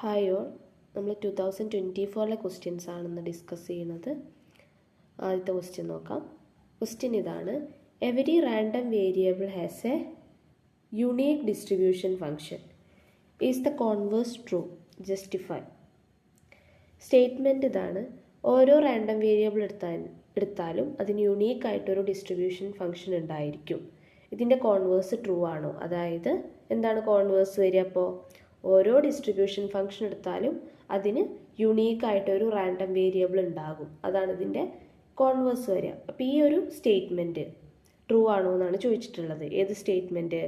Hi all, നമ്മൾ 2024 questions ആണെന്ന് discuss ചെയ്യുന്നത്. ആദ്യത്തെ ക്വസ്റ്റ്യൻ നോക്കാം. ക്വസ്റ്റ്യൻ ഇതാണ്: every random variable has a unique distribution function. Is the converse true? Justify. Statement ഇതാണ്: ഓരോ റാൻഡം വേരിയബിൾ എടുത്താലും അതിന് യുണീക്കായിട്ടൊരു ഡിസ്ട്രിബ്യൂഷൻ ഫംഗ്ഷൻ ഉണ്ടായിരിക്കും. ഇതിൻ്റെ കോൺവേഴ്സ് ട്രൂ ആണോ? അതായത് എന്താണ് കോൺവേഴ്സ് വരിക? അപ്പോൾ ഓരോ ഡിസ്ട്രിബ്യൂഷൻ ഫംഗ്ഷൻ എടുത്താലും അതിന് യുണീക്കായിട്ടൊരു റാൻഡം വേരിയബിൾ ഉണ്ടാകും. അതാണ് ഇതിൻ്റെ കോൺവേഴ്സ് വരിക. അപ്പോൾ ഈ ഒരു സ്റ്റേറ്റ്മെൻറ്റ് ട്രൂ ആണോ എന്നാണ് ചോദിച്ചിട്ടുള്ളത്. ഏത് സ്റ്റേറ്റ്മെൻറ്റ്?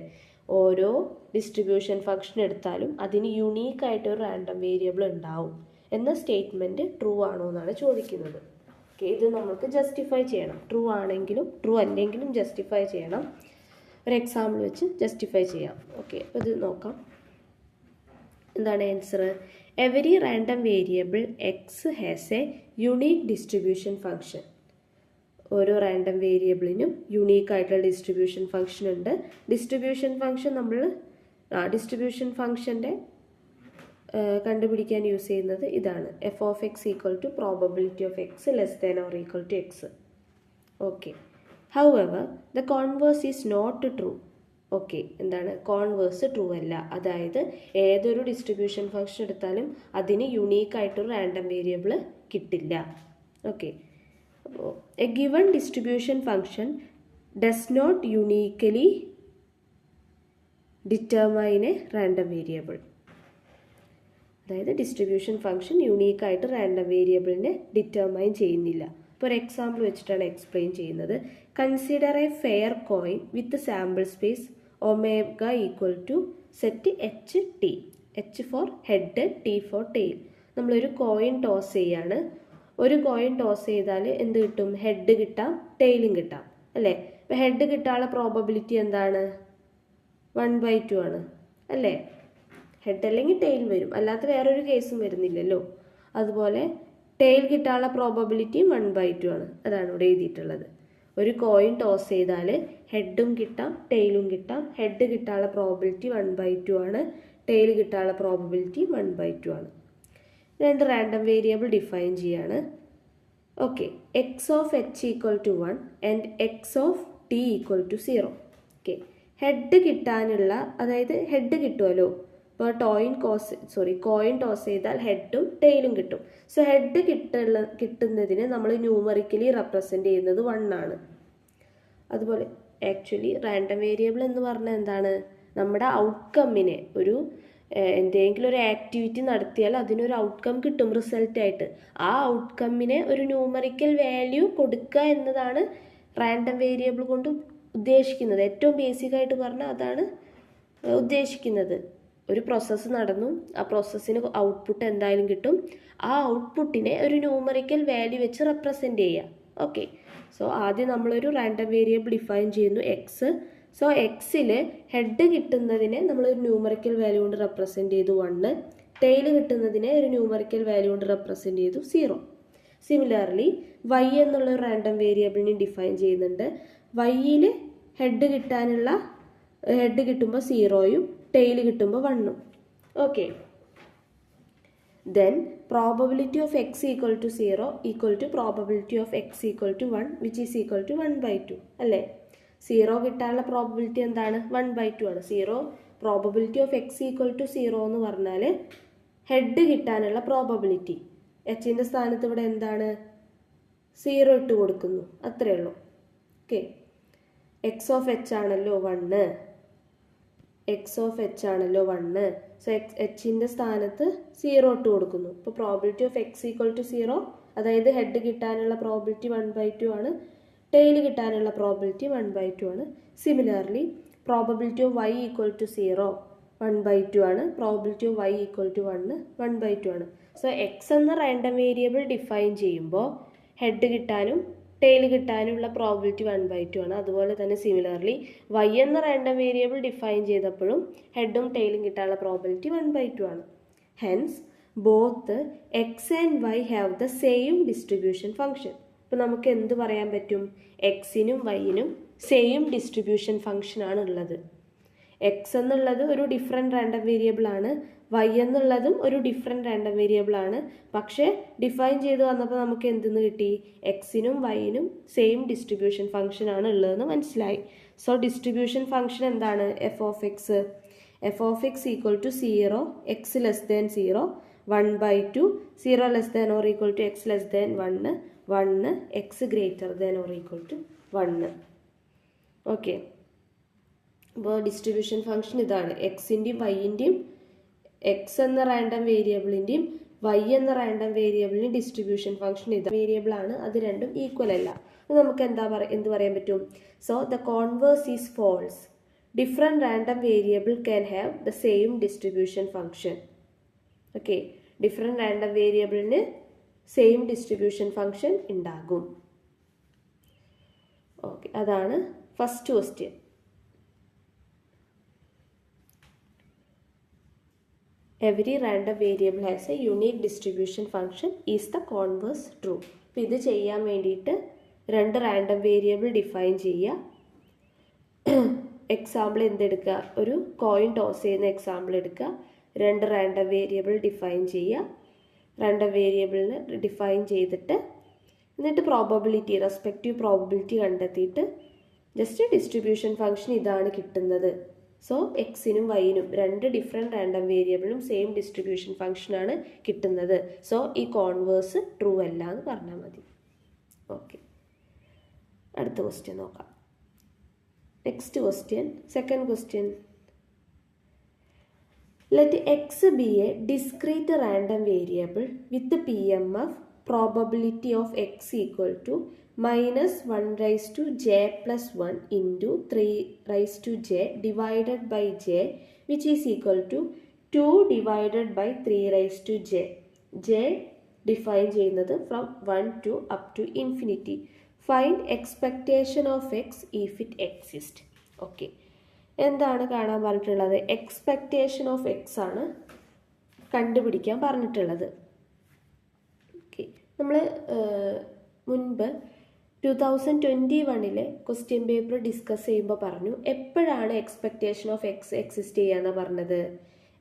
ഓരോ ഡിസ്ട്രിബ്യൂഷൻ ഫംഗ്ഷൻ എടുത്താലും അതിന് യുണീക്കായിട്ടൊരു റാൻഡം വേരിയബിൾ ഉണ്ടാവും എന്ന സ്റ്റേറ്റ്മെൻറ്റ് ട്രൂ ആണോ എന്നാണ് ചോദിക്കുന്നത്. ഓക്കെ, ഇത് നമുക്ക് ജസ്റ്റിഫൈ ചെയ്യണം. ട്രൂ ആണെങ്കിലും ട്രൂ അല്ലെങ്കിലും ജസ്റ്റിഫൈ ചെയ്യണം. ഒരു എക്സാമ്പിൾ വെച്ച് ജസ്റ്റിഫൈ ചെയ്യാം. ഓക്കെ, അപ്പോൾ ഇത് നോക്കാം. എന്താണ് answer? Every random variable X has a unique distribution function. ഓരോ റാൻഡം വേരിയബിളിനും യുണീക്കായിട്ടുള്ള ഡിസ്ട്രിബ്യൂഷൻ ഫംഗ്ഷൻ ഉണ്ട്. ഡിസ്ട്രിബ്യൂഷൻ ഫംഗ്ഷൻ ഡിസ്ട്രിബ്യൂഷൻ ഫംഗ്ഷൻ്റെ കണ്ടുപിടിക്കാൻ യൂസ് ചെയ്യുന്നത് ഇതാണ്: F of X equal to probability of X less than or equal to X. Okay, however the converse is not true. Okay, എന്താണ് converse true അല്ല? അതായത് ഏതൊരു ഡിസ്ട്രിബ്യൂഷൻ ഫംഗ്ഷൻ എടുത്താലും അതിന് യുണീക്കായിട്ടൊരു റാൻഡം വേരിയബിൾ കിട്ടില്ല. ഓക്കെ, അപ്പോൾ a given distribution function does not uniquely determine a random variable. അതായത് ഡിസ്ട്രിബ്യൂഷൻ ഫംഗ്ഷൻ യുണീക്കായിട്ട് റാൻഡം വേരിയബിളിനെ ഡിറ്റർമൈൻ ചെയ്യുന്നില്ല. ഇപ്പോൾ ഒരു എക്സാമ്പിൾ വെച്ചിട്ടാണ് എക്സ്പ്ലെയിൻ ചെയ്യുന്നത്. Consider a fair coin with sample space omega equal to set H T. H for head, T for tail. നമ്മളൊരു coin toss ചെയ്യാണ്. ഒരു കോയിൻ ടോസ് ചെയ്താൽ എന്ത് കിട്ടും? ഹെഡ് കിട്ടാം, ടെയിലും കിട്ടാം, അല്ലേ? അപ്പോൾ ഹെഡ് കിട്ടാനുള്ള പ്രോബബിലിറ്റി എന്താണ്? 1/2 ആണ്, അല്ലേ? ഹെഡ് അല്ലെങ്കിൽ ടെയിൽ വരും, അല്ലാത്ത വേറൊരു കേസും വരുന്നില്ലല്ലോ. അതുപോലെ ടെയിൽ കിട്ടാനുള്ള പ്രോബബിലിറ്റിയും 1/2 ആണ്. അതാണ് ഇവിടെ എഴുതിയിട്ടുള്ളത്. ഒരു കോയിൻ ടോസ് ചെയ്താൽ ഹെഡും കിട്ടാം, ടെയിലും കിട്ടാം. ഹെഡ് കിട്ടാനുള്ള പ്രോബബിലിറ്റി 1/2 ആണ്, ടെയിൽ കിട്ടാനുള്ള പ്രോബബിലിറ്റി 1/2 ആണ്. രണ്ട് റാൻഡം വേരിയബിൾ ഡിഫൈൻ ചെയ്യാണ്. Okay, X of H equal to 1 and X of T equal to 0. Okay, head കിട്ടാനുള്ള, അതായത് ഹെഡ് കിട്ടുമല്ലോ. ഇപ്പോൾ കോയിൻ ടോസ് ചെയ്താൽ ഹെഡും ടെയിലും കിട്ടും. സോ ഹെഡ് കിട്ടുന്നതിന് നമ്മൾ ന്യൂമറിക്കലി റെപ്രസെൻ്റ് ചെയ്യുന്നത് 1 ആണ്. അതുപോലെ ആക്ച്വലി റാൻഡം വേരിയബിൾ എന്ന് പറഞ്ഞാൽ എന്താണ്? നമ്മുടെ ഔട്ട്കമ്മിനെ, എന്തെങ്കിലും ഒരു ആക്ടിവിറ്റി നടത്തിയാൽ അതിനൊരു ഔട്ട്കം കിട്ടും റിസൾട്ടായിട്ട്. ആ ഔട്ട്കമ്മിനെ ഒരു ന്യൂമറിക്കൽ വാല്യൂ കൊടുക്കുക എന്നതാണ് റാൻഡം വേരിയബിൾ കൊണ്ട് ഉദ്ദേശിക്കുന്നത്. ഏറ്റവും ബേസിക്കായിട്ട് പറഞ്ഞാൽ അതാണ് ഉദ്ദേശിക്കുന്നത്. ഒരു പ്രോസസ്സ് നടന്നു, ആ പ്രോസസ്സിന് ഔട്ട്പുട്ട് എന്തായാലും കിട്ടും. ആ ഔട്ട്പുട്ടിനെ ഒരു ന്യൂമറിക്കൽ വാല്യൂ വെച്ച് റെപ്രസെൻ്റ് ചെയ്യുക. ഓക്കെ, സോ ആദ്യം നമ്മളൊരു റാൻഡം വേരിയബിൾ ഡിഫൈൻ ചെയ്യുന്നു, എക്സ്. സോ എക്സിൽ ഹെഡ് കിട്ടുന്നതിനെ നമ്മളൊരു ന്യൂമറിക്കൽ വാല്യൂ കൊണ്ട് റെപ്രസെൻ്റ് ചെയ്തു 1. ടെയിൽ കിട്ടുന്നതിനെ ഒരു ന്യൂമറിക്കൽ വാല്യൂ കൊണ്ട് റെപ്രസെൻ്റ് ചെയ്തു 0. സിമിലർലി വൈ എന്നുള്ള ഒരു റാൻഡം വേരിയബിളിനെ ഡിഫൈൻ ചെയ്യുന്നുണ്ട്. വൈയിൽ ഹെഡ് കിട്ടുമ്പോൾ 0യും ടെയിൽ കിട്ടുമ്പോൾ 1ഉം. Okay, then probability of X equal to 0 equal to probability of X equal to 1 which is equal to 1/2, അല്ലേ? 0 കിട്ടാനുള്ള പ്രോബബിലിറ്റി എന്താണ്? 1/2 ആണ്. Probability of X equal to 0 എന്ന് പറഞ്ഞാൽ ഹെഡ് കിട്ടാനുള്ള പ്രോബബിലിറ്റി. എച്ചിൻ്റെ സ്ഥാനത്ത് ഇവിടെ എന്താണ്? 0 ഇട്ട് കൊടുക്കുന്നു, അത്രയേ ഉള്ളൂ. ഓക്കെ, എക്സ് ഓഫ് എച്ച് ആണല്ലോ 1. എക്സ് ഓഫ് എച്ച് ആണല്ലോ 1. സോ എച്ചിൻ്റെ സ്ഥാനത്ത് 0 ഇട്ട് കൊടുക്കുന്നു. ഇപ്പോൾ probability of X equal to 0, അതായത് ഹെഡ് കിട്ടാനുള്ള പ്രോബിലിറ്റി 1/2 ആണ്, ടെയിൽ കിട്ടാനുള്ള പ്രോബിലിറ്റി 1/2 ആണ്. Similarly probability of Y equal to 0 1/2 ആണ്. Probability of Y equal to 1 1/2 ആണ്. സോ എക്സ് എന്ന റാൻഡം വേരിയബിൾ ഡിഫൈൻ ചെയ്യുമ്പോൾ ഹെഡ് കിട്ടാനും ടെയിൽ കിട്ടാനുള്ള പ്രോബിലിറ്റി 1/2 ആണ്. അതുപോലെ തന്നെ സിമിലർലി വൈ എന്ന റാൻഡം വേരിയബിൾ ഡിഫൈൻ ചെയ്തപ്പോഴും ഹെഡും ടെയിലും കിട്ടാനുള്ള പ്രോബിലിറ്റി 1/2 ആണ്. Hence both X and Y have the same distribution function. ഇപ്പോൾ നമുക്ക് എന്ത് പറയാൻ പറ്റും? എക്സിനും വൈനും സെയിം ഡിസ്ട്രിബ്യൂഷൻ ഫംഗ്ഷൻ ആണ് ഉള്ളത്. എക്സ് എന്നുള്ളത് ഒരു ഡിഫറെൻറ്റ് റാൻഡം വേരിയബിൾ ആണ്, വൈ എന്നുള്ളതും ഒരു ഡിഫറെൻറ്റ് റാൻഡം വേരിയബിൾ ആണ്. പക്ഷേ ഡിഫൈൻ ചെയ്ത് വന്നപ്പോൾ നമുക്ക് എന്തെന്ന് കിട്ടി? എക്സിനും വൈനും സെയിം ഡിസ്ട്രിബ്യൂഷൻ ഫംഗ്ഷൻ ആണ് ഉള്ളതെന്ന് മനസ്സിലായി. സോ ഡിസ്ട്രിബ്യൂഷൻ ഫംഗ്ഷൻ എന്താണ്? F of X. F of X equal to 0, X less than 0, 1/2, 0 less than or equal to X less than 1, 1 X greater than or equal to 1. Okay, അപ്പോൾ distribution function ഇതാണ്. എക്സിൻ്റെയും വൈൻ്റെയും, X എന്ന random വേരിയബിളിൻ്റെയും Y എന്ന random വേരിയബിളിൻ്റെയും distribution function ഇതാണ്. Variable ആണ്, അത് രണ്ടും ഈക്വൽ അല്ല. അപ്പോൾ നമുക്ക് എന്ത് പറയാൻ പറ്റും? So the converse is false. Different random variable can have the same distribution function. Okay, different random വേരിയബിളിന് സെയിം ഡിസ്ട്രിബ്യൂഷൻ ഫംഗ്ഷൻ ഉണ്ടാകും. ഓക്കെ, അതാണ് first question. Every random variable has a unique distribution function. Is the converse true? അപ്പോൾ ഇത് ചെയ്യാൻ വേണ്ടിയിട്ട് രണ്ട് random variable define ചെയ്യുക. Example എന്തെടുക്കുക? ഒരു കോയിൻ ടോസ് ചെയ്യുന്ന എക്സാമ്പിൾ എടുക്കുക. രണ്ട് റാൻഡം വേരിയബിൾ ഡിഫൈൻ ചെയ്യുക. റാൻഡം വേരിയബിളിന് ഡിഫൈൻ ചെയ്തിട്ട് എന്നിട്ട് പ്രോബബിലിറ്റി, റെസ്പെക്റ്റീവ് പ്രോബബിലിറ്റി കണ്ടെത്തിയിട്ട് ജസ്റ്റ് ഡിസ്ട്രിബ്യൂഷൻ ഫംഗ്ഷൻ ഇതാണ് കിട്ടുന്നത്. സോ എക്സിനും വൈനും രണ്ട് ഡിഫറെൻറ്റ് റാൻഡം വേരിയബിളും സെയിം ഡിസ്ട്രിബ്യൂഷൻ ഫംഗ്ഷനാണ് കിട്ടുന്നത്. സോ ഈ കോൺവേഴ്സ് ട്രൂ അല്ല എന്ന് പറഞ്ഞാൽ മതി. ഓക്കെ, അടുത്ത ക്വസ്റ്റ്യൻ നോക്കാം. Next question, second question. Let X B A discrete random variable with PMF probability of x equal to -1 raised to j plus 1 into 3 raised to j divided by j, which is equal to 2 divided by 3 raised to j. j define ചെയ്യുന്നത് from 1 to up to infinity. Find expectation of x if it exists. Okay, എന്താണ് കാണാൻ പറഞ്ഞിട്ടുള്ളത്? Expectation of X ആണ് കണ്ടുപിടിക്കാൻ പറഞ്ഞിട്ടുള്ളത്. Okay, നമ്മൾ മുൻപ് 2021 question paper discuss ചെയ്യുമ്പോൾ പറഞ്ഞു എപ്പോഴാണ് എക്സ്പെക്റ്റേഷൻ ഓഫ് എക്സ് എക്സിസ്റ്റ് ചെയ്യാന്ന് പറഞ്ഞത്?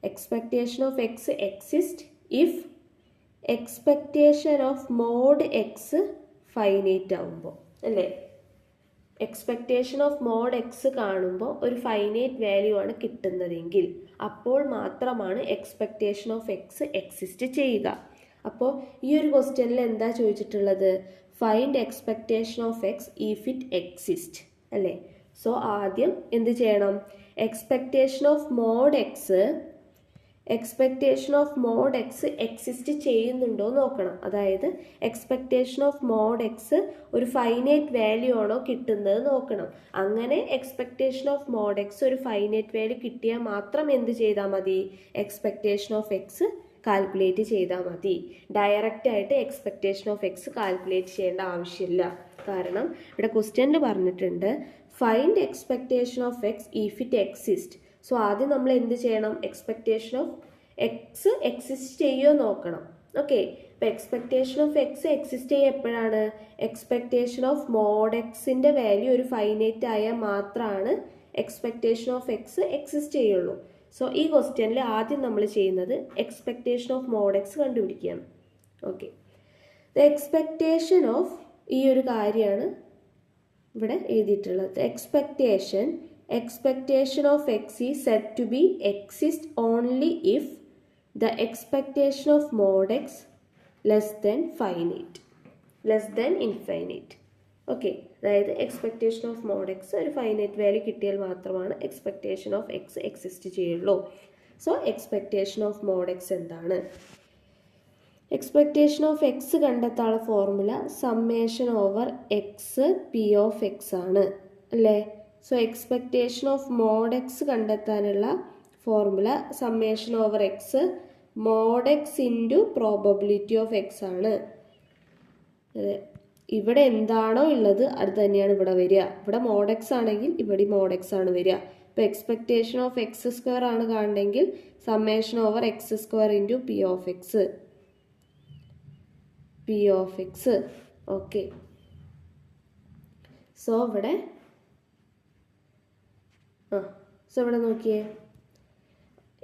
Expectation of X exist if expectation of mod X finite ആവുമ്പോൾ, അല്ലേ? എക്സ്പെക്റ്റേഷൻ ഓഫ് മോഡ് എക്സ് കാണുമ്പോൾ ഒരു ഫൈനൈറ്റ് വാല്യൂ ആണ് കിട്ടുന്നതെങ്കിൽ അപ്പോൾ മാത്രമാണ് എക്സ്പെക്റ്റേഷൻ ഓഫ് എക്സ് എക്സിസ്റ്റ് ചെയ്യുക. അപ്പോൾ ഈ ഒരു ക്വസ്റ്റ്യനിൽ എന്താ ചോദിച്ചിട്ടുള്ളത്? Find expectation of X if it exist, അല്ലേ? സോ ആദ്യം എന്ത് ചെയ്യണം? Expectation of mod X exist ചെയ്യുന്നുണ്ടോ നോക്കണം. അതായത് എക്സ്പെക്റ്റേഷൻ ഓഫ് മോഡ് എക്സ് ഒരു ഫൈനൈറ്റ് വാല്യൂ ആണോ കിട്ടുന്നത് നോക്കണം. അങ്ങനെ എക്സ്പെക്റ്റേഷൻ ഓഫ് മോഡ് എക്സ് ഒരു ഫൈനൈറ്റ് വാല്യൂ കിട്ടിയാൽ മാത്രം എന്ത് ചെയ്താൽ മതി? എക്സ്പെക്റ്റേഷൻ ഓഫ് എക്സ് കാൽക്കുലേറ്റ് ചെയ്താൽ മതി. ഡയറക്റ്റ് ആയിട്ട് എക്സ്പെക്റ്റേഷൻ ഓഫ് എക്സ് കാൽക്കുലേറ്റ് ചെയ്യേണ്ട ആവശ്യമില്ല. കാരണം ഇവിടെ ക്വസ്റ്റ്യനിൽ പറഞ്ഞിട്ടുണ്ട് find expectation of X if it exist. So ആദ്യം നമ്മൾ എന്ത് ചെയ്യണം? എക്സ്പെക്റ്റേഷൻ ഓഫ് എക്സ് എക്സിസ്റ്റ് ചെയ്യുമോ നോക്കണം. ഓക്കെ, അപ്പോൾ എക്സ്പെക്റ്റേഷൻ ഓഫ് എക്സ് എക്സിസ്റ്റ് ചെയ്യുക എപ്പോഴാണ്? എക്സ്പെക്റ്റേഷൻ ഓഫ് മോഡ് എക്സിൻ്റെ വാല്യൂ ഒരു ഫൈനൈറ്റ് ആയാൽ മാത്രമാണ് എക്സ്പെക്റ്റേഷൻ ഓഫ് എക്സ് എക്സിസ്റ്റ് ചെയ്യുള്ളൂ. സോ ഈ ക്വസ്റ്റ്യനിൽ ആദ്യം നമ്മൾ ചെയ്യുന്നത് എക്സ്പെക്റ്റേഷൻ ഓഫ് മോഡ് എക്സ് കണ്ടുപിടിക്കുകയാണ്. ഓക്കെ, ദ എക്സ്പെക്റ്റേഷൻ ഓഫ് ഈ ഒരു കാര്യമാണ് ഇവിടെ എഴുതിയിട്ടുള്ളത്. Expectation of x is said to be exist only if the expectation of mod x less than infinite. Okay, അതായത് എക്സ്പെക്റ്റേഷൻ ഓഫ് മോഡ് എക്സ് ഒരു finite value കിട്ടിയാൽ മാത്രമാണ് എക്സ്പെക്റ്റേഷൻ ഓഫ് എക്സ് എക്സിസ്റ്റ് ചെയ്യുള്ളൂ. So expectation of mod X എന്താണ്? Expectation of x കണ്ടെത്താനുള്ള formula summation over x p of X ആണ്, അല്ലേ? So expectation of mod x കണ്ടെത്താനുള്ള formula summation over x mod x into probability of X ആണ്. ഇവിടെ എന്താണോ ഉള്ളത് അത് തന്നെയാണ് ഇവിടെ വരിക. ഇവിടെ മോഡ് എക്സ് ആണെങ്കിൽ ഇവിടെ മോഡ് എക്സ് ആണ് വരിക. ഇപ്പോൾ എക്സ്പെക്റ്റേഷൻ ഓഫ് എക്സ് സ്ക്വയർ ആണ് കാണണമെങ്കിൽ summation over X square into P of X. Okay, so ഇവിടെ നോക്കിയേ,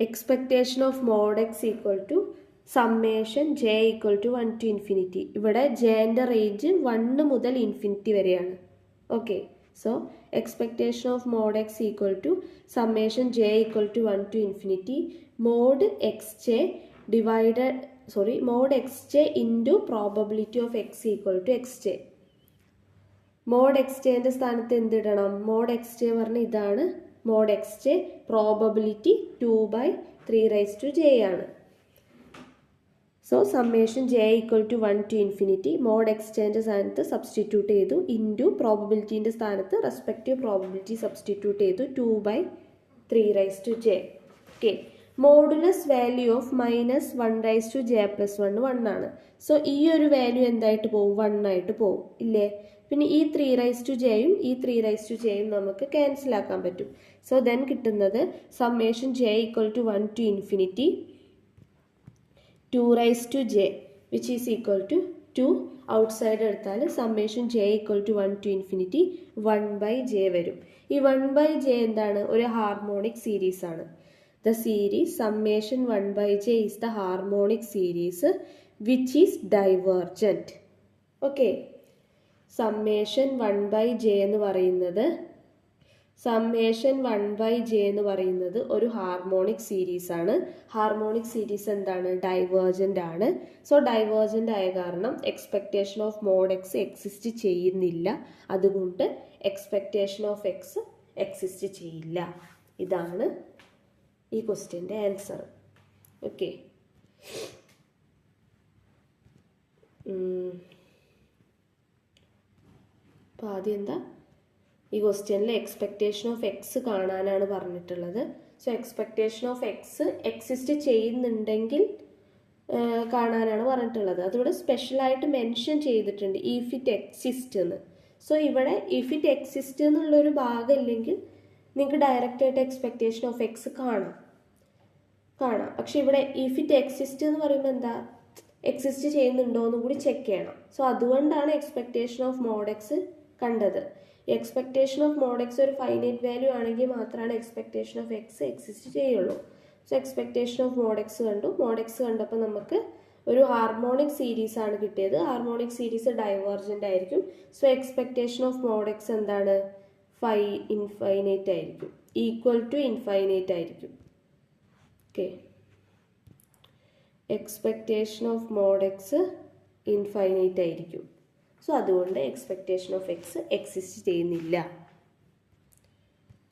expectation of mod X equal to summation J equal to 1 to infinity. ഇവിടെ ജെൻ്റെ റേഞ്ച് 1 മുതൽ ഇൻഫിനിറ്റി വരെയാണ്. Okay, so expectation of mod X equal to summation J equal to 1 to infinity mod X J mod X J into probability of X equal to X J. Mod X ജെൻ്റെ സ്ഥാനത്ത് എന്തിടണം? Mode X J പറഞ്ഞാൽ ഇതാണ് mode X J, probability 2/3 ആണ്. So summation J equal to 1 to infinity mod X ജെൻ്റെ സ്ഥാനത്ത് substitute ചെയ്തു, into പ്രോബബിലിറ്റീൻ്റെ സ്ഥാനത്ത് respective probability substitute ചെയ്തു 2/3 okay. Modulus value of -1/j+1 1 ആണ്. സോ ഈ ഒരു വാല്യൂ എന്തായിട്ട് പോകും? 1 ആയിട്ട് പോകും ഇല്ലേ? പിന്നെ ഈ 3/jയും ഈ 3/jയും നമുക്ക് ക്യാൻസൽ ആക്കാൻ പറ്റും. സോ ദെൻ കിട്ടുന്നത് summation J equal to 1 to infinity 2/j which is equal to 2. Outside എടുത്താൽ summation J equal to 1 to infinity 1/j വരും. ഈ 1/j എന്താണ്? ഒരു ഹാർമോണിക് സീരീസ് ആണ്. The series summation 1/j is the harmonic series which is divergent. Okay. Summation 1/j എന്ന് പറയുന്നത് ഒരു harmonic series ആണ്. ഹാർമോണിക് സീരീസ് എന്താണ്? ഡൈവേർജൻ്റ് ആണ്. സോ ഡൈവേർജൻ്റ് ആയ കാരണം expectation of mod X exist ചെയ്യുന്നില്ല. അതുകൊണ്ട് എക്സ്പെക്റ്റേഷൻ ഓഫ് എക്സ് എക്സിസ്റ്റ് ചെയ്യില്ല. ഇതാണ് ഈ ക്വസ്റ്റ്യൻ്റെ ആൻസർ. ഓക്കെ, അപ്പോൾ ആദ്യം എന്താ ഈ ക്വസ്റ്റ്യനിൽ എക്സ്പെക്റ്റേഷൻ ഓഫ് എക്സ് കാണാനാണ് പറഞ്ഞിട്ടുള്ളത്. So expectation of X exist ചെയ്യുന്നുണ്ടെങ്കിൽ കാണാനാണ് പറഞ്ഞിട്ടുള്ളത്. അതിവിടെ സ്പെഷ്യലായിട്ട് മെൻഷൻ ചെയ്തിട്ടുണ്ട് ഇഫ് ഇറ്റ് എക്സിസ്റ്റ് എന്ന്. സോ ഇവിടെ ഇഫ് ഇറ്റ് എക്സിസ്റ്റ് എന്നുള്ളൊരു ഭാഗം ഇല്ലെങ്കിൽ നിങ്ങൾക്ക് ഡയറക്റ്റായിട്ട് എക്സ്പെക്റ്റേഷൻ ഓഫ് എക്സ് കാണാം. പക്ഷെ ഇവിടെ ഇഫ് ഇറ്റ് എക്സിസ്റ്റ് എന്ന് പറയുമ്പോൾ എന്താ? എക്സിസ്റ്റ് ചെയ്യുന്നുണ്ടോ എന്നും കൂടി ചെക്ക് ചെയ്യണം. സോ അതുകൊണ്ടാണ് എക്സ്പെക്റ്റേഷൻ ഓഫ് മോഡ് എക്സ് കണ്ടത്. എക്സ്പെക്റ്റേഷൻ ഓഫ് മോഡ് എക്സ് ഒരു ഫൈനൈറ്റ് വാല്യൂ ആണെങ്കിൽ മാത്രമാണ് എക്സ്പെക്റ്റേഷൻ ഓഫ് എക്സ് എക്സിസ്റ്റ് ചെയ്യുള്ളൂ. So expectation of mod X കണ്ടപ്പോൾ നമുക്ക് ഒരു ഹാർമോണിക് സീരീസ് ആണ് കിട്ടിയത്. ഹാർമോണിക് സീരീസ് ഡൈവേർജൻ്റ് ആയിരിക്കും. So expectation of mod X എന്താണ്? ഇൻഫൈനൈറ്റ് ആയിരിക്കും, ഈക്വൽ ടു ഇൻഫൈനൈറ്റ് ആയിരിക്കും. Okay, expectation of mod X infinite ആയിരിക്കും. സോ അതുകൊണ്ട് എക്സ്പെക്റ്റേഷൻ ഓഫ് എക്സ് എക്സിസ്റ്റ് ചെയ്യുന്നില്ല.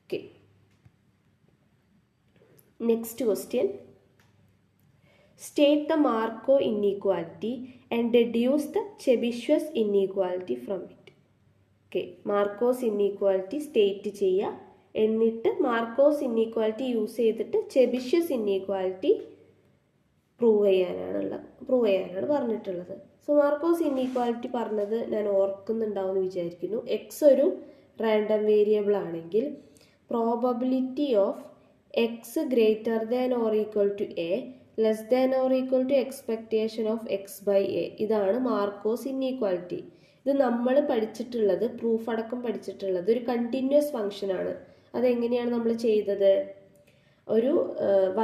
Okay, next question. State the Marco inequality and deduce the Chebyshev's inequality from it. Okay, Markov's inequality state ചെയ്യുക, എന്നിട്ട് Markose inequality use ചെയ്തിട്ട് ചെബിഷ്യസ് inequality prove ചെയ്യാനാണ് പറഞ്ഞിട്ടുള്ളത്. So Markose inequality പറഞ്ഞത് ഞാൻ ഓർക്കുന്നുണ്ടാവുമെന്ന് വിചാരിക്കുന്നു. എക്സ് ഒരു റാൻഡം വേരിയബിൾ ആണെങ്കിൽ probability of X greater than or equal to a less than or equal to expectation of X by a. ഇതാണ് മാർക്കോസ് ഇൻഈക്വാലിറ്റി. ഇത് നമ്മൾ പഠിച്ചിട്ടുള്ളത്, പ്രൂഫ് അടക്കം പഠിച്ചിട്ടുള്ളത് ഒരു കണ്ടിന്യൂസ് ഫംഗ്ഷനാണ്. അതെങ്ങനെയാണ് നമ്മൾ ചെയ്തത്? ഒരു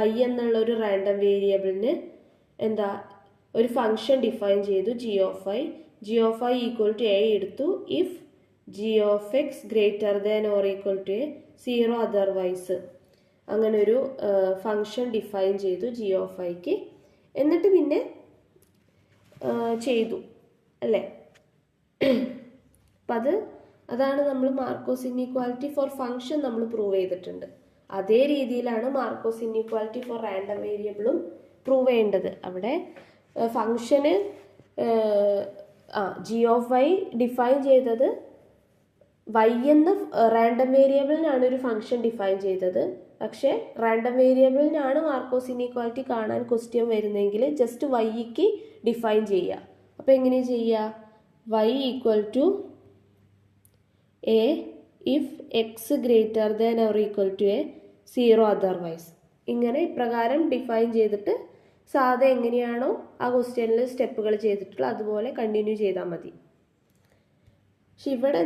y എന്നുള്ള ഒരു റാൻഡം വേരിയബിളിന് ഒരു ഫംഗ്ഷൻ ഡിഫൈൻ ചെയ്തു, g of i equal to A എടുത്തു if g of X greater than or equal to A 0 otherwise. അങ്ങനെ ഒരു ഫംഗ്ഷൻ ഡിഫൈൻ ചെയ്തു g ഓഫ് ഐക്ക്. എന്നിട്ട് പിന്നെ ചെയ്തു അല്ലേ? അപ്പം അതാണ് നമ്മൾ മാർക്കോസ് ഇൻഈക്വാലിറ്റി ഫോർ ഫംഗ്ഷൻ നമ്മൾ പ്രൂവ് ചെയ്തിട്ടുണ്ട്. അതേ രീതിയിലാണ് മാർക്കോസ് ഇൻഈക്വാലിറ്റി ഫോർ റാൻഡം വേരിയബിളും പ്രൂവ് ചെയ്യേണ്ടത്. അവിടെ ഫംഗ്ഷന് g ഓഫ് y ഡിഫൈൻ ചെയ്തത് y എന്ന റാൻഡം വേരിയബിളിനാണ് ഒരു ഫംഗ്ഷൻ ഡിഫൈൻ ചെയ്തത്. പക്ഷേ റാൻഡം വേരിയബിളിനാണ് മാർക്കോസ് ഇൻഈക്വാലിറ്റി കാണാൻ ക്വസ്റ്റ്യൻ വരുന്നതെങ്കിൽ ജസ്റ്റ് വൈക്ക് ഡിഫൈൻ ചെയ്യുക. അപ്പോൾ എങ്ങനെ ചെയ്യുക? y equal to a if X greater than or equal to A 0 otherwise. ഇങ്ങനെ ഇപ്രകാരം ഡിഫൈൻ ചെയ്തിട്ട് സാധാ എങ്ങനെയാണോ ആ ക്വസ്റ്റ്യനിൽ സ്റ്റെപ്പുകൾ ചെയ്തിട്ടുള്ളത് അതുപോലെ കണ്ടിന്യൂ ചെയ്താൽ മതി. പക്ഷെ ഇവിടെ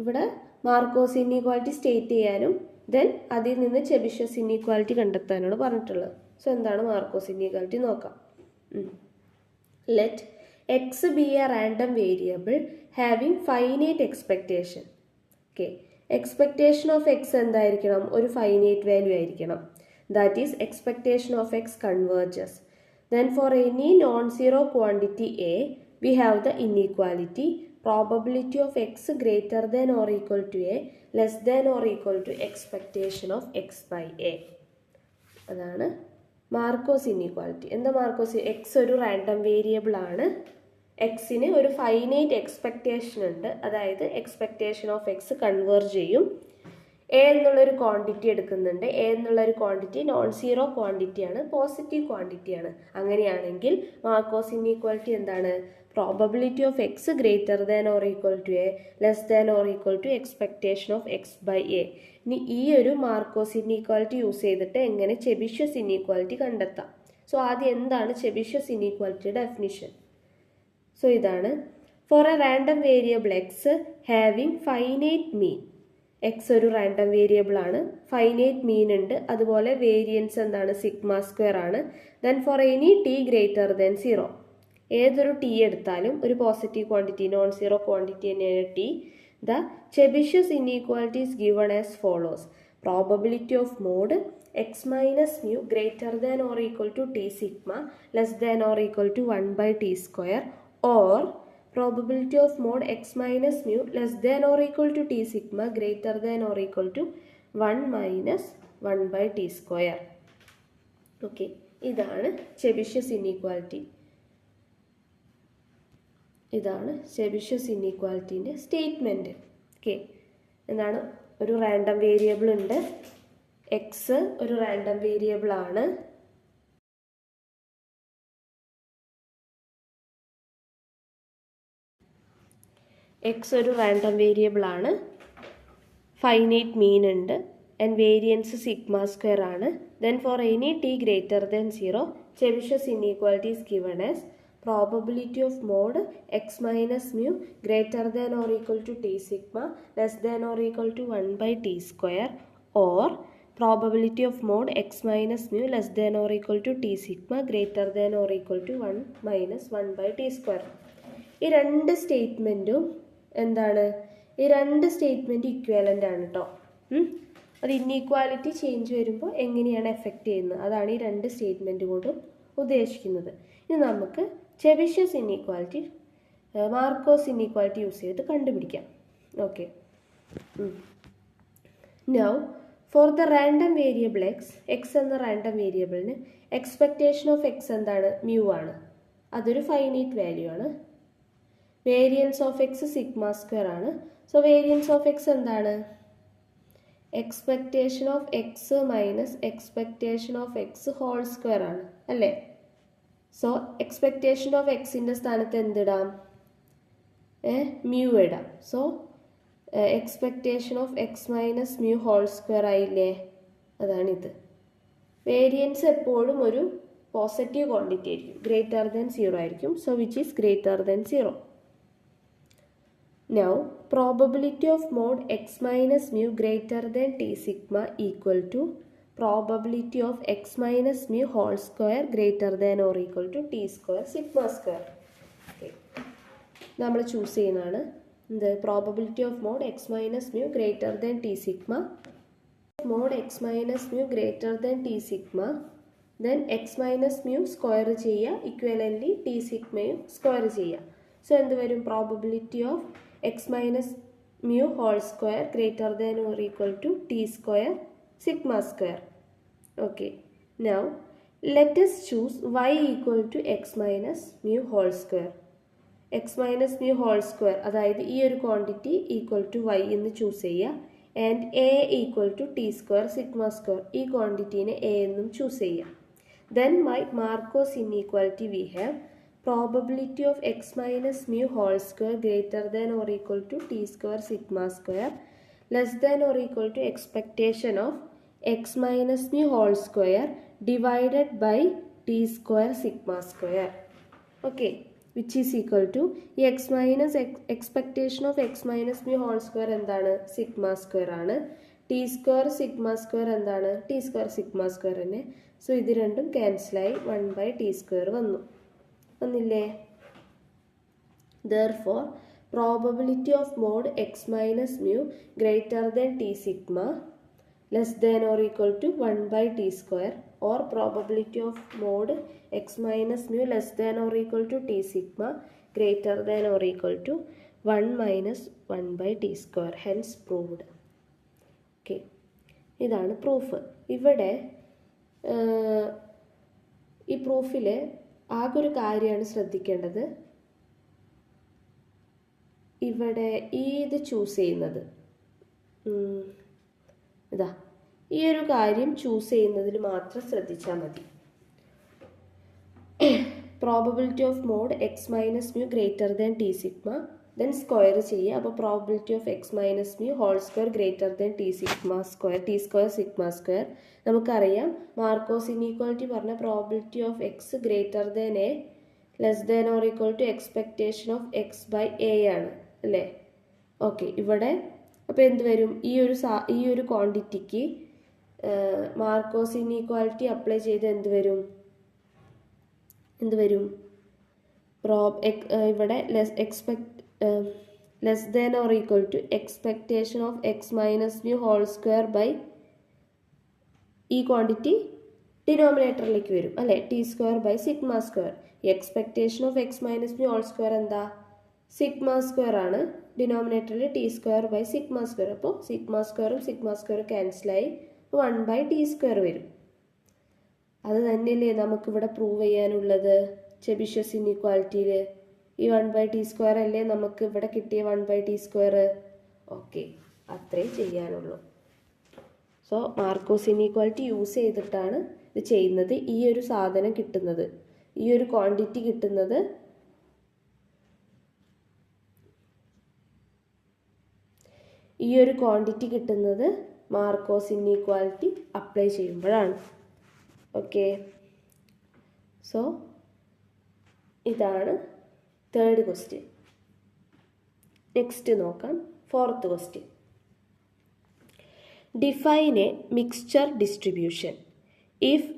ഇവിടെ മാർക്കോസ് ഇൻഈക്വാലിറ്റി സ്റ്റേറ്റ് ചെയ്യാനും ദെൻ അതിൽ നിന്ന് ചെബിഷ്യസ് ഇനീക്വാലിറ്റി കണ്ടെത്താനാണ് പറഞ്ഞിട്ടുള്ളത്. സോ എന്താണ് മാർക്കോസ് ഇനീക്വാലിറ്റി നോക്കാം. Let X B A random variable having finite expectation. Okay, expectation of X എന്തായിരിക്കണം? ഒരു ഫൈനൈറ്റ് വാല്യൂ ആയിരിക്കണം. That is expectation of X converges. Then for any non-zero quantity A, we have the inequality probability of x greater than or equal to A less than or equal to expectation of x by A. അതാണ് Markov's inequality. എന്താ Markov's? X ഒരു random variable ആണ്. എക്സിന് ഒരു finite expectation ഉണ്ട്. അതായത് expectation of X converge ചെയ്യും. A എന്നുള്ളൊരു ക്വാണ്ടിറ്റി എടുക്കുന്നുണ്ട്. എ എന്നുള്ളൊരു ക്വാണ്ടിറ്റി നോൺ സീറോ ക്വാണ്ടിറ്റിയാണ്, പോസിറ്റീവ് ക്വാണ്ടിറ്റിയാണ്. അങ്ങനെയാണെങ്കിൽ മാർക്കോസ് ഇനീക്വാലിറ്റി എന്താണ്? Probability of X greater than or equal to a less than or equal to expectation of X by a. ഇനി ഈ ഒരു മാർക്കോസ് ഇനീക്വാലിറ്റി യൂസ് ചെയ്തിട്ട് എങ്ങനെ ചെബിഷ്യസ് ഇനീക്വാലിറ്റി കണ്ടെത്താം? സോ ആദ്യം എന്താണ് ചെബിഷ്യസ് ഇനീക്വാലിറ്റിയുടെ ഡെഫിനിഷൻ? സോ ഇതാണ്, for a random variable X having finite mean. X ഒരു റാൻഡം വേരിയബിൾ ആണ്, ഫൈനൈറ്റ് മീൻ ഉണ്ട്, അതുപോലെ വേരിയൻസ് എന്താണ്? സിഗ്മ സ്ക്വയർ ആണ്. Then for any T greater than zero, ഏതൊരു ടി എടുത്താലും ഒരു positive quantity, non zero quantity തന്നെയാണ് T. The Chebyshev's inequality is given as follows. Probability of mod X minus mu greater than or equal to T sigma less than or equal to 1/t square, or probability of mod x minus mu less than or equal to t sigma greater than or equal to 1 minus 1/t square. Okay, ഇതാണ് ചെബിഷ്യസ് inequality. ഇതാണ് ചെബിഷ്യസ് ഇനീക്വാലിറ്റീൻ്റെ statement. Okay, എന്താണ്? ഒരു random variable ഉണ്ട്, X ഒരു random variable ആണ്. X ഒരു random variable ആണ്, finite mean ഉണ്ട്, ആൻഡ് വേരിയൻസ് സിഗ്മ സ്ക്വയർ ആണ്. Then for any T greater than zero, Chebyshev's inequality is given as probability of mod X minus mu greater than or equal to T sigma less than or equal to 1/t square, or probability of mod X minus mu less than or equal to T sigma greater than or equal to 1 minus 1/t square. ഈ രണ്ട് സ്റ്റേറ്റ്മെൻറ്റും എന്താണ്? ഈ രണ്ട് statement equivalent ആണ് കേട്ടോ. അത് inequality change വരുമ്പോൾ എങ്ങനെയാണ് എഫക്റ്റ് ചെയ്യുന്നത്, അതാണ് ഈ രണ്ട് സ്റ്റേറ്റ്മെൻറ്റ് കൊണ്ടും ഉദ്ദേശിക്കുന്നത്. ഇനി നമുക്ക് Chebyshev's inequality, Markov's inequality use ചെയ്ത് കണ്ടുപിടിക്കാം. ഓക്കെ, now for the random variable X, X എന്ന റാൻഡം വേരിയബിളിന് എക്സ്പെക്റ്റേഷൻ ഓഫ് എക്സ് എന്താണ്? മ്യൂ ആണ്. അതൊരു ഫൈനൈറ്റ് വാല്യൂ ആണ്. Variance of X sigma square ആണ്. സോ വേരിയൻസ് ഓഫ് എക്സ് എന്താണ്? Expectation of X minus expectation of X whole square ആണ്, അല്ലേ? സോ എക്സ്പെക്റ്റേഷൻ ഓഫ് എക്സിൻ്റെ സ്ഥാനത്ത് എന്തിടാം? മ്യൂ ഇടാം. So expectation of X minus mu whole square ആയില്ലേ? അതാണിത്. വേരിയൻസ് എപ്പോഴും ഒരു പോസിറ്റീവ് ക്വാണ്ടിറ്റി ആയിരിക്കും, ഗ്രേറ്റർ ദാൻ സീറോ ആയിരിക്കും. So which is greater than zero. Now, probability of mod x minus mu greater than t sigma equal to probability of x minus mu whole square greater than or equal to t square sigma square. Okay. നമ്മൾ choose ചെയ്യുന്നതാണ് the probability of mod x minus mu greater than t sigma. Mod x minus mu greater than t sigma, then x minus mu square ചെയ്യുക, equivalently t sigma square ചെയ്യുക. So എന്ത് വരും? probability of x minus mu whole square greater than or equal to t square sigma square. Okay, now let us choose y equal to x minus mu whole square. x minus mu whole square, അതായത് ഈ ഒരു quantity equal to y എന്ന് choose ചെയ്യുക, and a equal to t square sigma square, ഈ ക്വാണ്ടിറ്റീനെ a എന്നും choose ചെയ്യുക. Then my Marcos inequality we have probability of x minus mu whole square greater than or equal to t square sigma square less than or equal to expectation of x minus mu whole square divided by t square sigma square. Okay, which is equal to x minus expectation of x minus mu whole square എന്താണ്? Sigma square ആണ്. T square sigma square എന്താണ്? T square sigma square തന്നെ. So ഇത് രണ്ടും ക്യാൻസലായി 1/t square വന്നില്ലേ? Therefore, probability of mod x minus mu greater than t sigma less than or equal to 1/t square, or probability of mod x minus mu less than or equal to t sigma greater than or equal to 1 minus 1/t square, hence proved. Okay, ഇതാണ് proof. ഇവിടെ ഈ പ്രൂഫിൽ ആകെ ഒരു കാര്യമാണ് ശ്രദ്ധിക്കേണ്ടത്. ഇവിടെ ഇത് choose ചെയ്യുന്നത്, ഇതാ ഈ ഒരു കാര്യം ചൂസ് ചെയ്യുന്നതിൽ മാത്രം ശ്രദ്ധിച്ചാൽ മതി. Probability of mod X minus mu greater than T sigma, then square ചെയ്യുക. അപ്പോൾ probability of X minus mu whole square greater than T sigma square, T square sigma square. നമുക്കറിയാം മാർക്കോസ് ഇനീക്വാലിറ്റി പറഞ്ഞ probability of X greater than a less than or equal to expectation of X by a ആണ് അല്ലേ? Okay, ഇവിടെ അപ്പോൾ എന്ത് വരും? ഈ ഒരു ക്വാണ്ടിറ്റിക്ക് മാർക്കോസ് ഇനീക്വാലിറ്റി അപ്ലൈ ചെയ്ത് എന്ത് വരും? ഇവിടെ less than or equal to expectation of X minus mu whole square by ഈ ക്വാണ്ടിറ്റി ഡിനോമിനേറ്ററിലേക്ക് വരും അല്ലേ? T square by sigma square. Expectation of X minus mu whole square എന്താ? സിഗ്മ സ്ക്വയർ ആണ്. ഡിനോമിനേറ്ററിൽ T square by sigma square. അപ്പോൾ sigma സ്ക്വയറും ക്യാൻസലായി 1/t സ്ക്വയർ വരും. അത് തന്നെയല്ലേ നമുക്കിവിടെ പ്രൂവ് ചെയ്യാനുള്ളത് ചെബിഷ്യസ് ഇനീക്വാലിറ്റിയിൽ. ഈ 1/t സ്ക്വയർ അല്ലേ നമുക്ക് ഇവിടെ കിട്ടിയ 1/t സ്ക്വയർ. ഓക്കെ, അത്രേ ചെയ്യാനുള്ളൂ. സോ മാർക്കോസ് ഇനീക്വാലിറ്റി യൂസ് ചെയ്തിട്ടാണ് ഇത് ചെയ്യുന്നത്. ഈ ഒരു സാധനം കിട്ടുന്നത്, ഈ ഒരു ക്വാണ്ടിറ്റി കിട്ടുന്നത് മാർക്കോസ് ഇനീക്വാലിറ്റി അപ്ലൈ ചെയ്യുമ്പോഴാണ്. ഓക്കെ, സോ ഇതാണ് തേർഡ് ക്വസ്റ്റ്യൻ. നെക്സ്റ്റ് നോക്കാം, fourth question. Define a mixture distribution if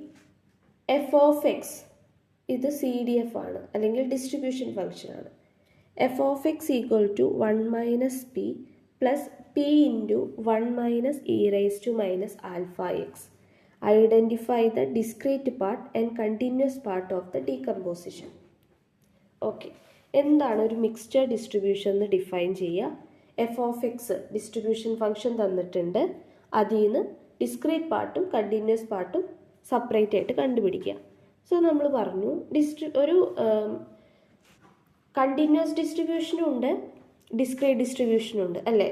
F of X, ഇത് സി ഡി എഫ് ആണ് അല്ലെങ്കിൽ ഡിസ്ട്രിബ്യൂഷൻ ഫംഗ്ഷൻ ആണ്. F of X equal to 1 minus P plus P into 1 minus E raise to minus alpha X. Identify the discrete part and continuous part of the decomposition. Okay, എന്താണ് ഒരു mixture distribution എന്ന് define ചെയ്യുക. F of X distribution function തന്നിട്ടുണ്ട്. അതിൽ നിന്ന് discrete പാർട്ടും continuous പാർട്ടും separate ആയിട്ട് കണ്ടുപിടിക്കുക. സോ നമ്മൾ പറഞ്ഞു ഒരു കണ്ടിന്യൂസ് ഡിസ്ട്രിബ്യൂഷനും ഉണ്ട്, ഡിസ്ക്രീറ്റ് ഡിസ്ട്രിബ്യൂഷനും ഉണ്ട് അല്ലേ?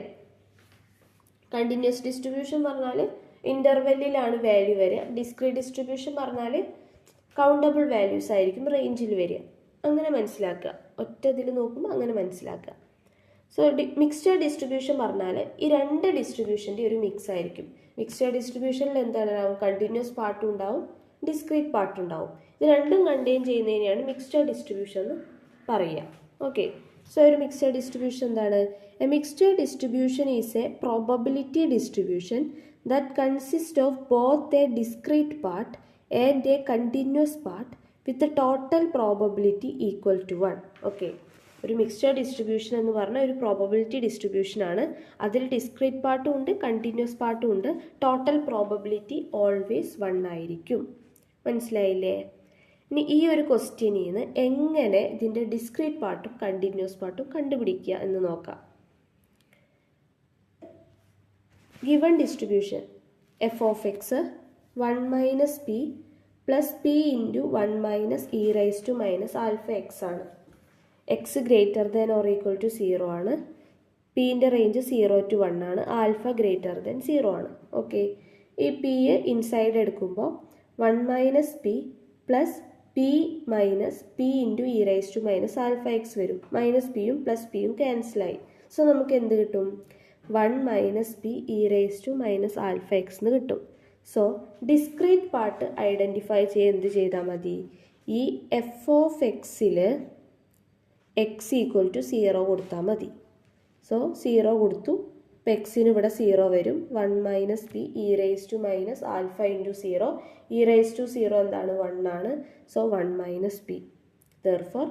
കണ്ടിന്യൂസ് ഡിസ്ട്രിബ്യൂഷൻ പറഞ്ഞാൽ ഇൻ്റർവെല്ലിലാണ് വാല്യൂ വരിക. ഡിസ്ക്രീറ്റ് ഡിസ്ട്രിബ്യൂഷൻ പറഞ്ഞാൽ കൗണ്ടബിൾ വാല്യൂസ് ആയിരിക്കും റേഞ്ചിൽ വരിക. അങ്ങനെ മനസ്സിലാക്കുക, ഒറ്റതിൽ നോക്കുമ്പോൾ അങ്ങനെ മനസ്സിലാക്കുക. സോ മിക്സ്ചർ ഡിസ്ട്രിബ്യൂഷൻ പറഞ്ഞാൽ ഈ രണ്ട് ഡിസ്ട്രിബ്യൂഷൻ്റെ ഒരു മിക്സ് ആയിരിക്കും. മിക്സ്ചർ ഡിസ്ട്രിബ്യൂഷനിൽ എന്താണ് കണ്ടിന്യൂസ് പാർട്ടും ഉണ്ടാവും, ഡിസ്ക്രീറ്റ് പാർട്ടും ഉണ്ടാവും. ഇത് രണ്ടും കണ്ടെയ്ൻ ചെയ്യുന്നതിനെയാണ് മിക്സ്ചർ ഡിസ്ട്രിബ്യൂഷൻ എന്ന് പറയുക. ഓക്കെ, സോ ഒരു മിക്സ്ചർ ഡിസ്ട്രിബ്യൂഷൻ എന്താണ്? A mixture distribution is A probability distribution that consists of both a discrete part and a continuous part with the total probability equal to 1. Okay, ഒരു mixture distribution എന്ന് പറഞ്ഞാൽ ഒരു probability distribution ആണ്. അതിൽ discrete പാർട്ടും ഉണ്ട്, continuous പാർട്ടും ഉണ്ട്. ടോട്ടൽ പ്രോബബിലിറ്റി ഓൾവേസ് 1 ആയിരിക്കും. മനസ്സിലായില്ലേ? ഇനി ഈ ഒരു ക്വസ്റ്റ്യനിൽ നിന്ന് എങ്ങനെ ഇതിൻ്റെ ഡിസ്ക്രീറ്റ് പാർട്ടും കണ്ടിന്യൂസ് പാർട്ടും കണ്ടുപിടിക്കുക എന്ന് നോക്കാം. Given distribution f of x 1 minus p plus p into 1 minus e raised to minus alpha x ആണ്. x greater than or equal to 0 ആണ്. p ൻ്റെ റേഞ്ച് 0 to 1 ആണ്. ആൽഫ ഗ്രേറ്റർ ദാൻ 0 ആണ്. ഓക്കെ, ഈ p ഇൻസൈഡ് എടുക്കുമ്പോൾ 1 minus P plus P minus P into E raise to minus alpha X വരും. Minus പിയും plus പിയും ക്യാൻസലായി. സോ നമുക്ക് എന്ത് കിട്ടും? 1 minus P E raise to minus alpha X എന്ന് കിട്ടും. സോ ഡിസ്ക്രീറ്റ് പാർട്ട് ഐഡൻറ്റിഫൈ എന്ത് ചെയ്താൽ മതി? ഈ എഫ് ഓഫ് എക്സിൽ എക്സ് ഈക്വൽ ടു 0 കൊടുത്താൽ മതി. സോ 0 കൊടുത്തു, അപ്പോൾ എക്സിന് ഇവിടെ 0 വരും. 1 minus P E raise to minus alpha into 0. E raise to 0 എന്താണ്? 1 ആണ്. So 1 minus p. Therefore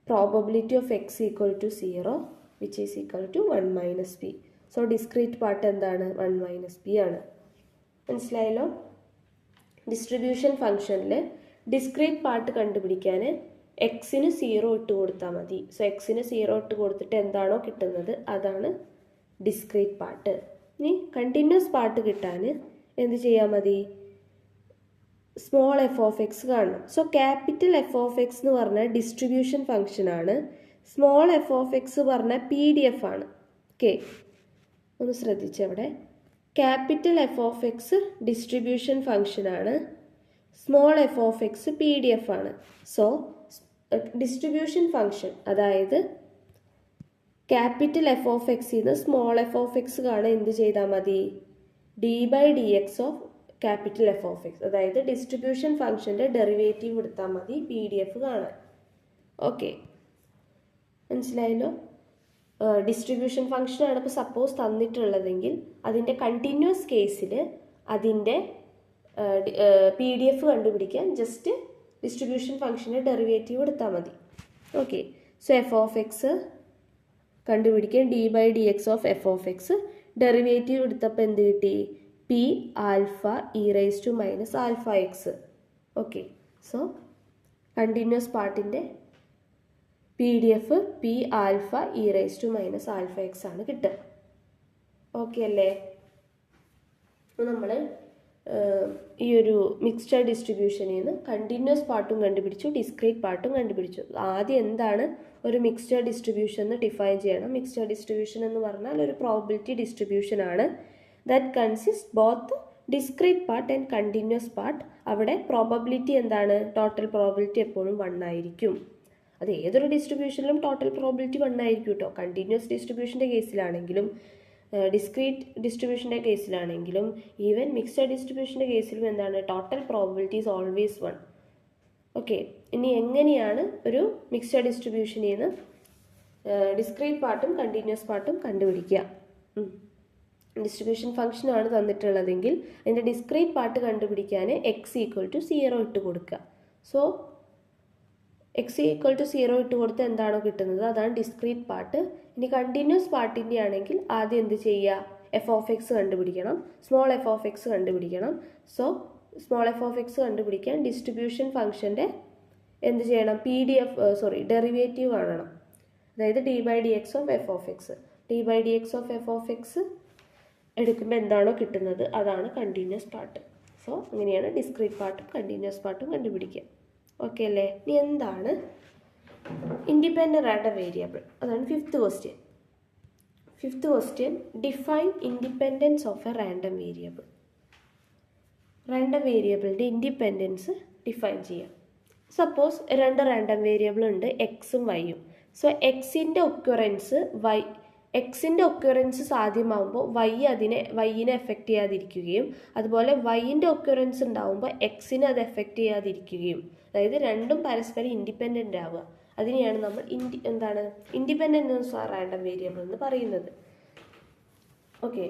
probability of X equal to 0 which is equal to 1 minus p. So discrete part എന്താണ്? 1 മൈനസ് പി ആണ്. മനസ്സിലായല്ലോ? Distribution ഫംഗ്ഷനിൽ discrete part കണ്ടുപിടിക്കാൻ എക്സിന് 0 ഇട്ട് കൊടുത്താൽ മതി. സോ എക്സിന് 0 ഇട്ട് കൊടുത്തിട്ട് എന്താണോ കിട്ടുന്നത് അതാണ് ഡിസ്ക്രീറ്റ് പാർട്ട്. ഇനി കണ്ടിന്യൂസ് പാർട്ട് കിട്ടാൻ എന്ത് ചെയ്യാൻ മതി? സ്മോൾ എഫ് ഓഫ് എക്സ് കാണണം. So capital F of X എന്ന് പറഞ്ഞാൽ ഡിസ്ട്രിബ്യൂഷൻ ഫംഗ്ഷനാണ്. സ്മോൾ എഫ് ഓഫ് എക്സ് പറഞ്ഞാൽ പി ഡി എഫ് ആണ്. ഓക്കെ, ഒന്ന് ശ്രദ്ധിച്ചവിടെ. Capital F of X distribution ഫംഗ്ഷനാണ്. Small F of X P D F ആണ്. സോ ഡിസ്ട്രിബ്യൂഷൻ ഫംഗ്ഷൻ അതായത് ക്യാപിറ്റൽ എഫ് ഓഫ് എക്സിൽ നിന്ന് സ്മോൾ എഫ് ഓഫ് എക്സ് കാണാൻ എന്ത് ചെയ്താൽ മതി? D by D X of capital F of X, അതായത് ഡിസ്ട്രിബ്യൂഷൻ ഫംഗ്ഷൻ്റെ ഡെറിവേറ്റീവ് എടുത്താൽ മതി പി ഡി എഫ് കാണാൻ. ഓക്കെ, മനസ്സിലായല്ലോ? ഡിസ്ട്രിബ്യൂഷൻ ഫംഗ്ഷനാണ് ഇപ്പോൾ സപ്പോസ് തന്നിട്ടുള്ളതെങ്കിൽ അതിൻ്റെ കണ്ടിന്യൂസ് കേസിൽ അതിൻ്റെ പി ഡി എഫ് കണ്ടുപിടിക്കാൻ ജസ്റ്റ് ഡിസ്ട്രിബ്യൂഷൻ ഫംഗ്ഷൻ്റെ ഡെറിവേറ്റീവ് എടുത്താൽ മതി. Okay, so F of X കണ്ടുപിടിക്കാൻ D by D X of F of X derivative എടുത്തപ്പോൾ എന്ത് കിട്ടി? P alpha E raise to minus alpha X. Okay, so continuous പാർട്ടിൻ്റെ P D F P alpha E raise to minus alpha X ആണ് കിട്ടുക. Okay അല്ലേ? അപ്പോൾ നമ്മൾ ഈ ഒരു മിക്സ്ചർ ഡിസ്ട്രിബ്യൂഷനിൽ നിന്ന് കണ്ടിന്യൂസ് പാർട്ടും കണ്ടുപിടിച്ചു, ഡിസ്ക്രീറ്റ് പാർട്ടും കണ്ടുപിടിച്ചു. ആദ്യം എന്താണ് ഒരു മിക്സ്ചർ ഡിസ്ട്രിബ്യൂഷൻ എന്ന് ഡിഫൈൻ ചെയ്യണം. മിക്സ്ചർ ഡിസ്ട്രിബ്യൂഷൻ എന്ന് പറഞ്ഞാൽ ഒരു പ്രോബബിലിറ്റി ഡിസ്ട്രിബ്യൂഷൻ ആണ്. That consist both discrete part and continuous part. അവിടെ പ്രോബബിലിറ്റി എന്താണ്? ടോട്ടൽ പ്രോബബിലിറ്റി എപ്പോഴും 1 ആയിരിക്കും. അത് ഏതൊരു ഡിസ്ട്രിബ്യൂഷനിലും ടോട്ടൽ പ്രോബബിലിറ്റി 1 ആയിരിക്കും കേട്ടോ. കണ്ടിന്യൂസ് ഡിസ്ട്രിബ്യൂഷൻ്റെ കേസിലാണെങ്കിലും ഡിസ്ക്രീറ്റ് ഡിസ്ട്രിബ്യൂഷൻ്റെ കേസിലാണെങ്കിലും ഈവൻ മിക്സ്ഡ് ഡിസ്ട്രിബ്യൂഷൻ്റെ കേസിലും എന്താണ്? Total probability is always 1. Okay, ഇനി എങ്ങനെയാണ് ഒരു മിക്സ്ഡ് ഡിസ്ട്രിബ്യൂഷനിൽ നിന്ന് ഡിസ്ക്രീറ്റ് പാർട്ടും കണ്ടിന്യൂസ് പാർട്ടും കണ്ടുപിടിക്കുക? ഡിസ്ട്രിബ്യൂഷൻ ഫംഗ്ഷനാണ് തന്നിട്ടുള്ളതെങ്കിൽ അതിൻ്റെ ഡിസ്ക്രീറ്റ് പാർട്ട് കണ്ടുപിടിക്കാൻ എക്സ് ഈക്വൽ ടു 0 ഇട്ട് കൊടുക്കുക. സോ എക്സ് ഈക്വൽ ടു 0 ഇട്ട് കൊടുത്ത് എന്താണോ കിട്ടുന്നത് അതാണ് ഡിസ്ക്രീറ്റ് പാർട്ട്. ഇനി കണ്ടിന്യൂസ് പാർട്ടിൻ്റെ ആണെങ്കിൽ ആദ്യം എന്ത് ചെയ്യുക? എഫ് ഓഫ് എക്സ് കണ്ടുപിടിക്കണം, സ്മോൾ എഫ് ഓഫ് എക്സ് കണ്ടുപിടിക്കണം. So small F of X കണ്ടുപിടിക്കാൻ ഡിസ്ട്രിബ്യൂഷൻ ഫംഗ്ഷൻ്റെ എന്ത് ചെയ്യണം? ഡെറിവേറ്റീവ് കാണണം. അതായത് d by D X of F of x. D by D X of F of x എടുക്കുമ്പോൾ എന്താണോ കിട്ടുന്നത് അതാണ് കണ്ടിന്യൂസ് പാർട്ട്. സോ അങ്ങനെയാണ് ഡിസ്ക്രീറ്റ് പാർട്ടും കണ്ടിന്യൂസ് പാർട്ടും കണ്ടുപിടിക്കുക. ഓക്കെ അല്ലേ? ഇനി എന്താണ് ഇൻഡിപെൻഡൻ്റ് റാൻഡം വേരിയബിൾ? അതാണ് fifth question. Fifth question, define independence of a random variable. Random വേരിയബിളിൻ്റെ ഇൻഡിപെൻഡൻസ് ഡിഫൈൻ ചെയ്യാം. സപ്പോസ് 2 റാൻഡം വേരിയബിൾ ഉണ്ട്, എക്സും വൈയും. സോ എക്സിൻ്റെ ഒക്യുറൻസ് സാധ്യമാകുമ്പോൾ വൈയിനെ എഫക്റ്റ് ചെയ്യാതിരിക്കുകയും അതുപോലെ വൈൻ്റെ ഒക്യുറൻസ് ഉണ്ടാകുമ്പോൾ എക്സിനെ അത് എഫക്റ്റ് ചെയ്യാതിരിക്കുകയും, അതായത് രണ്ടും പരസ്പരം ഇൻഡിപെൻഡൻ്റ് ആവുക. അതിനെയാണ് നമ്മൾ ഇൻഡിപെൻഡൻസ് ഓഫ് റാൻഡം വേരിയബിൾ എന്ന് പറയുന്നത്. Okay,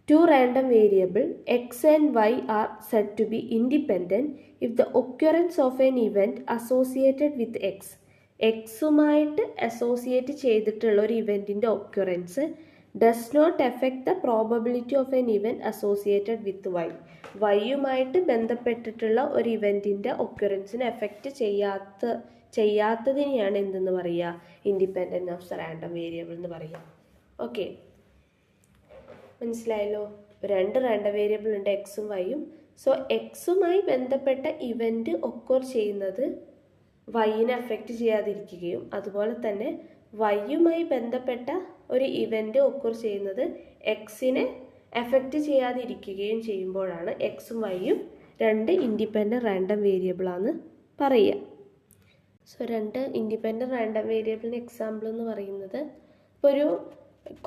2 random variable x and y are said to be independent if the occurrence of an event associated with x. എക്സുമായിട്ട് അസോസിയേറ്റ് ചെയ്തിട്ടുള്ള ഒരു ഇവൻറ്റിൻ്റെ occurrence does not effect the probability of an event associated with Y. വൈയുമായിട്ട് ബന്ധപ്പെട്ടിട്ടുള്ള ഒരു ഇവൻറ്റിൻ്റെ ഒക്യുറൻസിനെ effect ചെയ്യാത്തതിനെയാണ് എന്തെന്ന് പറയുക? Independent of the random variable എന്ന് പറയുക. ഓക്കെ, മനസ്സിലായല്ലോ? 2 റാൻഡം വേരിയബിൾ ഉണ്ട്, എക്സും വൈയും. സോ എക്സുമായി ബന്ധപ്പെട്ട ഇവൻറ്റ് ഒക്കർ ചെയ്യുന്നത് വൈയിനെ എഫക്റ്റ് ചെയ്യാതിരിക്കുകയും അതുപോലെ തന്നെ വൈയുമായി ബന്ധപ്പെട്ട ഒരു ഇവൻറ്റ് ഒക്കർ ചെയ്യുന്നത് എക്സിനെ എഫക്റ്റ് ചെയ്യാതിരിക്കുകയും ചെയ്യുമ്പോഴാണ് എക്സും വൈയും 2 ഇൻഡിപെൻഡൻറ്റ് റാൻഡം വേരിയബിളാന്ന് പറയുക. സോ 2 ഇൻഡിപെൻഡൻറ്റ് റാൻഡം വേരിയബിളിന് എക്സാമ്പിൾ എന്ന് പറയുന്നത്, ഇപ്പോൾ ഒരു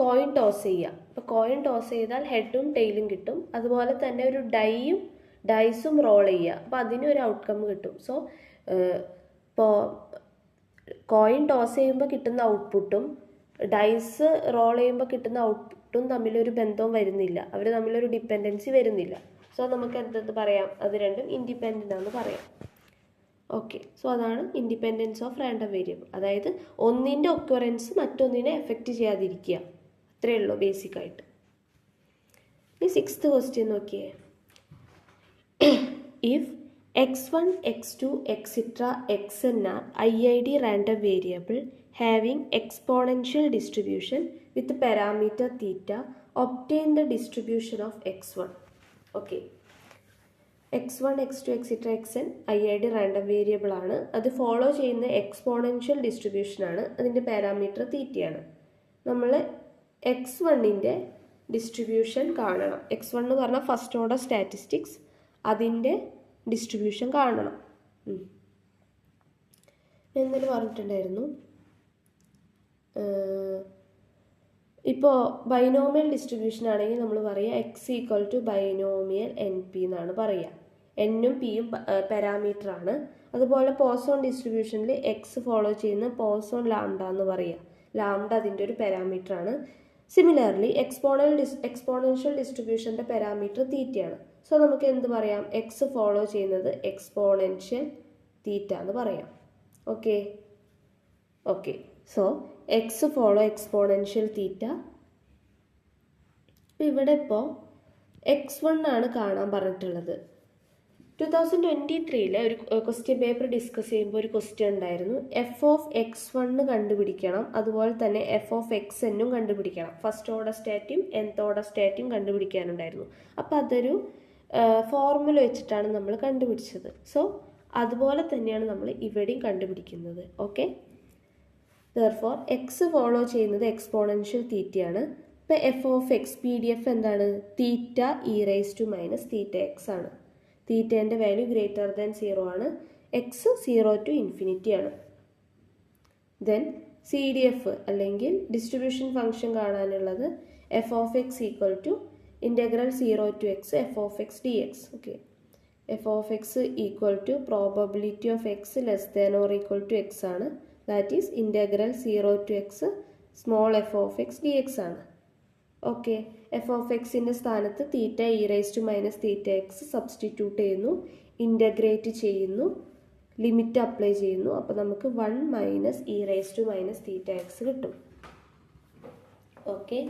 കോയിൻ ടോസ് ചെയ്യുക. അപ്പോൾ കോയിൻ ടോസ് ചെയ്താൽ ഹെഡും ടെയിലും കിട്ടും. അതുപോലെ തന്നെ ഒരു ഡൈസും റോൾ ചെയ്യുക. അപ്പോൾ അതിനൊരു ഔട്ട്കം കിട്ടും. സോ ഇപ്പോൾ കോയിൻ ടോസ് ചെയ്യുമ്പോൾ കിട്ടുന്ന ഔട്ട്പുട്ടും ഡൈസ് റോൾ ചെയ്യുമ്പോൾ കിട്ടുന്ന ഔട്ട്പുട്ടും തമ്മിലൊരു ബന്ധവും വരുന്നില്ല, അവർ തമ്മിലൊരു ഡിപ്പെൻഡൻസി വരുന്നില്ല. സോ നമുക്ക് എന്തെന്ന് പറയാം, അത് രണ്ടും ഇൻഡിപെൻഡൻ്റ് ആണെന്ന് പറയാം. ഓക്കെ, സോ അതാണ് ഇൻഡിപെൻഡൻസ് ഓഫ് റാൻഡം വേരിയബിൾ. അതായത് ഒന്നിൻ്റെ ഒക്യുറൻസ് മറ്റൊന്നിനെ എഫക്റ്റ് ചെയ്യാതിരിക്കുക, അത്രയേ ഉള്ളൂ ബേസിക്കായിട്ട്. ഇനി 6th ക്വസ്റ്റ്യൻ നോക്കിയേ. If x1, x2, etc. xn are IID random variable having exponential distribution with parameter theta, obtain the distribution of x1. Okay, x1, x2, etc. xn IID random variable ആണ്. അത് follow ചെയ്യുന്ന exponential distribution ആണ്. അതിൻ്റെ parameter തീറ്റയാണ്. നമ്മൾ x1ൻ്റെ distribution കാണണം. x1 എന്ന് പറഞ്ഞാൽ ഫസ്റ്റ് ഓർഡർ സ്റ്റാറ്റിസ്റ്റിക്സ്, അതിൻ്റെ ഡിസ്ട്രിബ്യൂഷൻ കാണണം. എന്തെങ്കിലും പറഞ്ഞിട്ടുണ്ടായിരുന്നു. ഇപ്പോൾ ബൈനോമിയൽ ഡിസ്ട്രിബ്യൂഷൻ ആണെങ്കിൽ നമ്മൾ പറയുക x equal to binomial NP എന്നാണ് പറയുക. എന്നും പിയും പാരാമീറ്റർ ആണ്. അതുപോലെ പോസോൺ ഡിസ്ട്രിബ്യൂഷനിൽ എക്സ് ഫോളോ ചെയ്യുന്ന പോസോൺ ലാംഡ എന്ന് പറയുക. ലാംഡ അതിൻ്റെ ഒരു പാരാമീറ്റർ ആണ്. സിമിലർലി എക്സ്പോണൻഷ്യൽ ഡിസ്ട്രിബ്യൂഷൻ്റെ പാരാമീറ്റർ തീറ്റയാണ്. സോ നമുക്ക് എന്ത് പറയാം, എക്സ് ഫോളോ ചെയ്യുന്നത് എക്സ്പോണൻഷ്യൽ തീറ്റ എന്ന് പറയാം. Okay okay so X follow exponential theta. ഇവിടെ ഇപ്പോൾ x1 ആണ് കാണാൻ പറഞ്ഞിട്ടുള്ളത്. 2023 ഒരു ക്വസ്റ്റ്യൻ പേപ്പർ ഡിസ്കസ് ചെയ്യുമ്പോൾ ഒരു ക്വസ്റ്റ്യൻ ഉണ്ടായിരുന്നു, f(x1) കണ്ടുപിടിക്കണം, അതുപോലെ തന്നെ f(xn) കണ്ടുപിടിക്കണം. ഫസ്റ്റ് ഓർഡർ സ്റ്റേറ്റും nth ഓർഡർ സ്റ്റേറ്റും കണ്ടുപിടിക്കാനുണ്ടായിരുന്നു. അപ്പോൾ അതൊരു ഫോർമുല വെച്ചിട്ടാണ് നമ്മൾ കണ്ടുപിടിച്ചത്. സോ അതുപോലെ തന്നെയാണ് നമ്മൾ ഇവിടെയും കണ്ടുപിടിക്കുന്നത്. ഓക്കെ, ദെർഫോർ എക്സ് ഫോളോ ചെയ്യുന്നത് എക്സ്പോണൻഷ്യൽ തീറ്റയാണ്. ഇപ്പോൾ f(x) PDF എന്താണ്, തീറ്റ e⁻⁻θx ആണ്. തീറ്റേൻ്റെ വാല്യൂ ഗ്രേറ്റർ ദാൻ 0 ആണ്. എക്സ് 0 to ∞ ആണ്. ദെൻ CDF അല്ലെങ്കിൽ ഡിസ്ട്രിബ്യൂഷൻ ഫംഗ്ഷൻ കാണാനുള്ളത് f(x) equal to integral 0 to x f(x) dx. Okay, f(x) equal to probability of x less than or equal to x ആണ്. That is integral 0 to x small f(x) dx ആണ്. Okay, f(x)ൻ്റെ സ്ഥാനത്ത് theta e⁻⁻θx substitute ചെയ്യുന്നു, integrate ചെയ്യുന്നു, limit apply ചെയ്യുന്നു. അപ്പോൾ നമുക്ക് 1 - e⁻⁻θx കിട്ടും. Okay,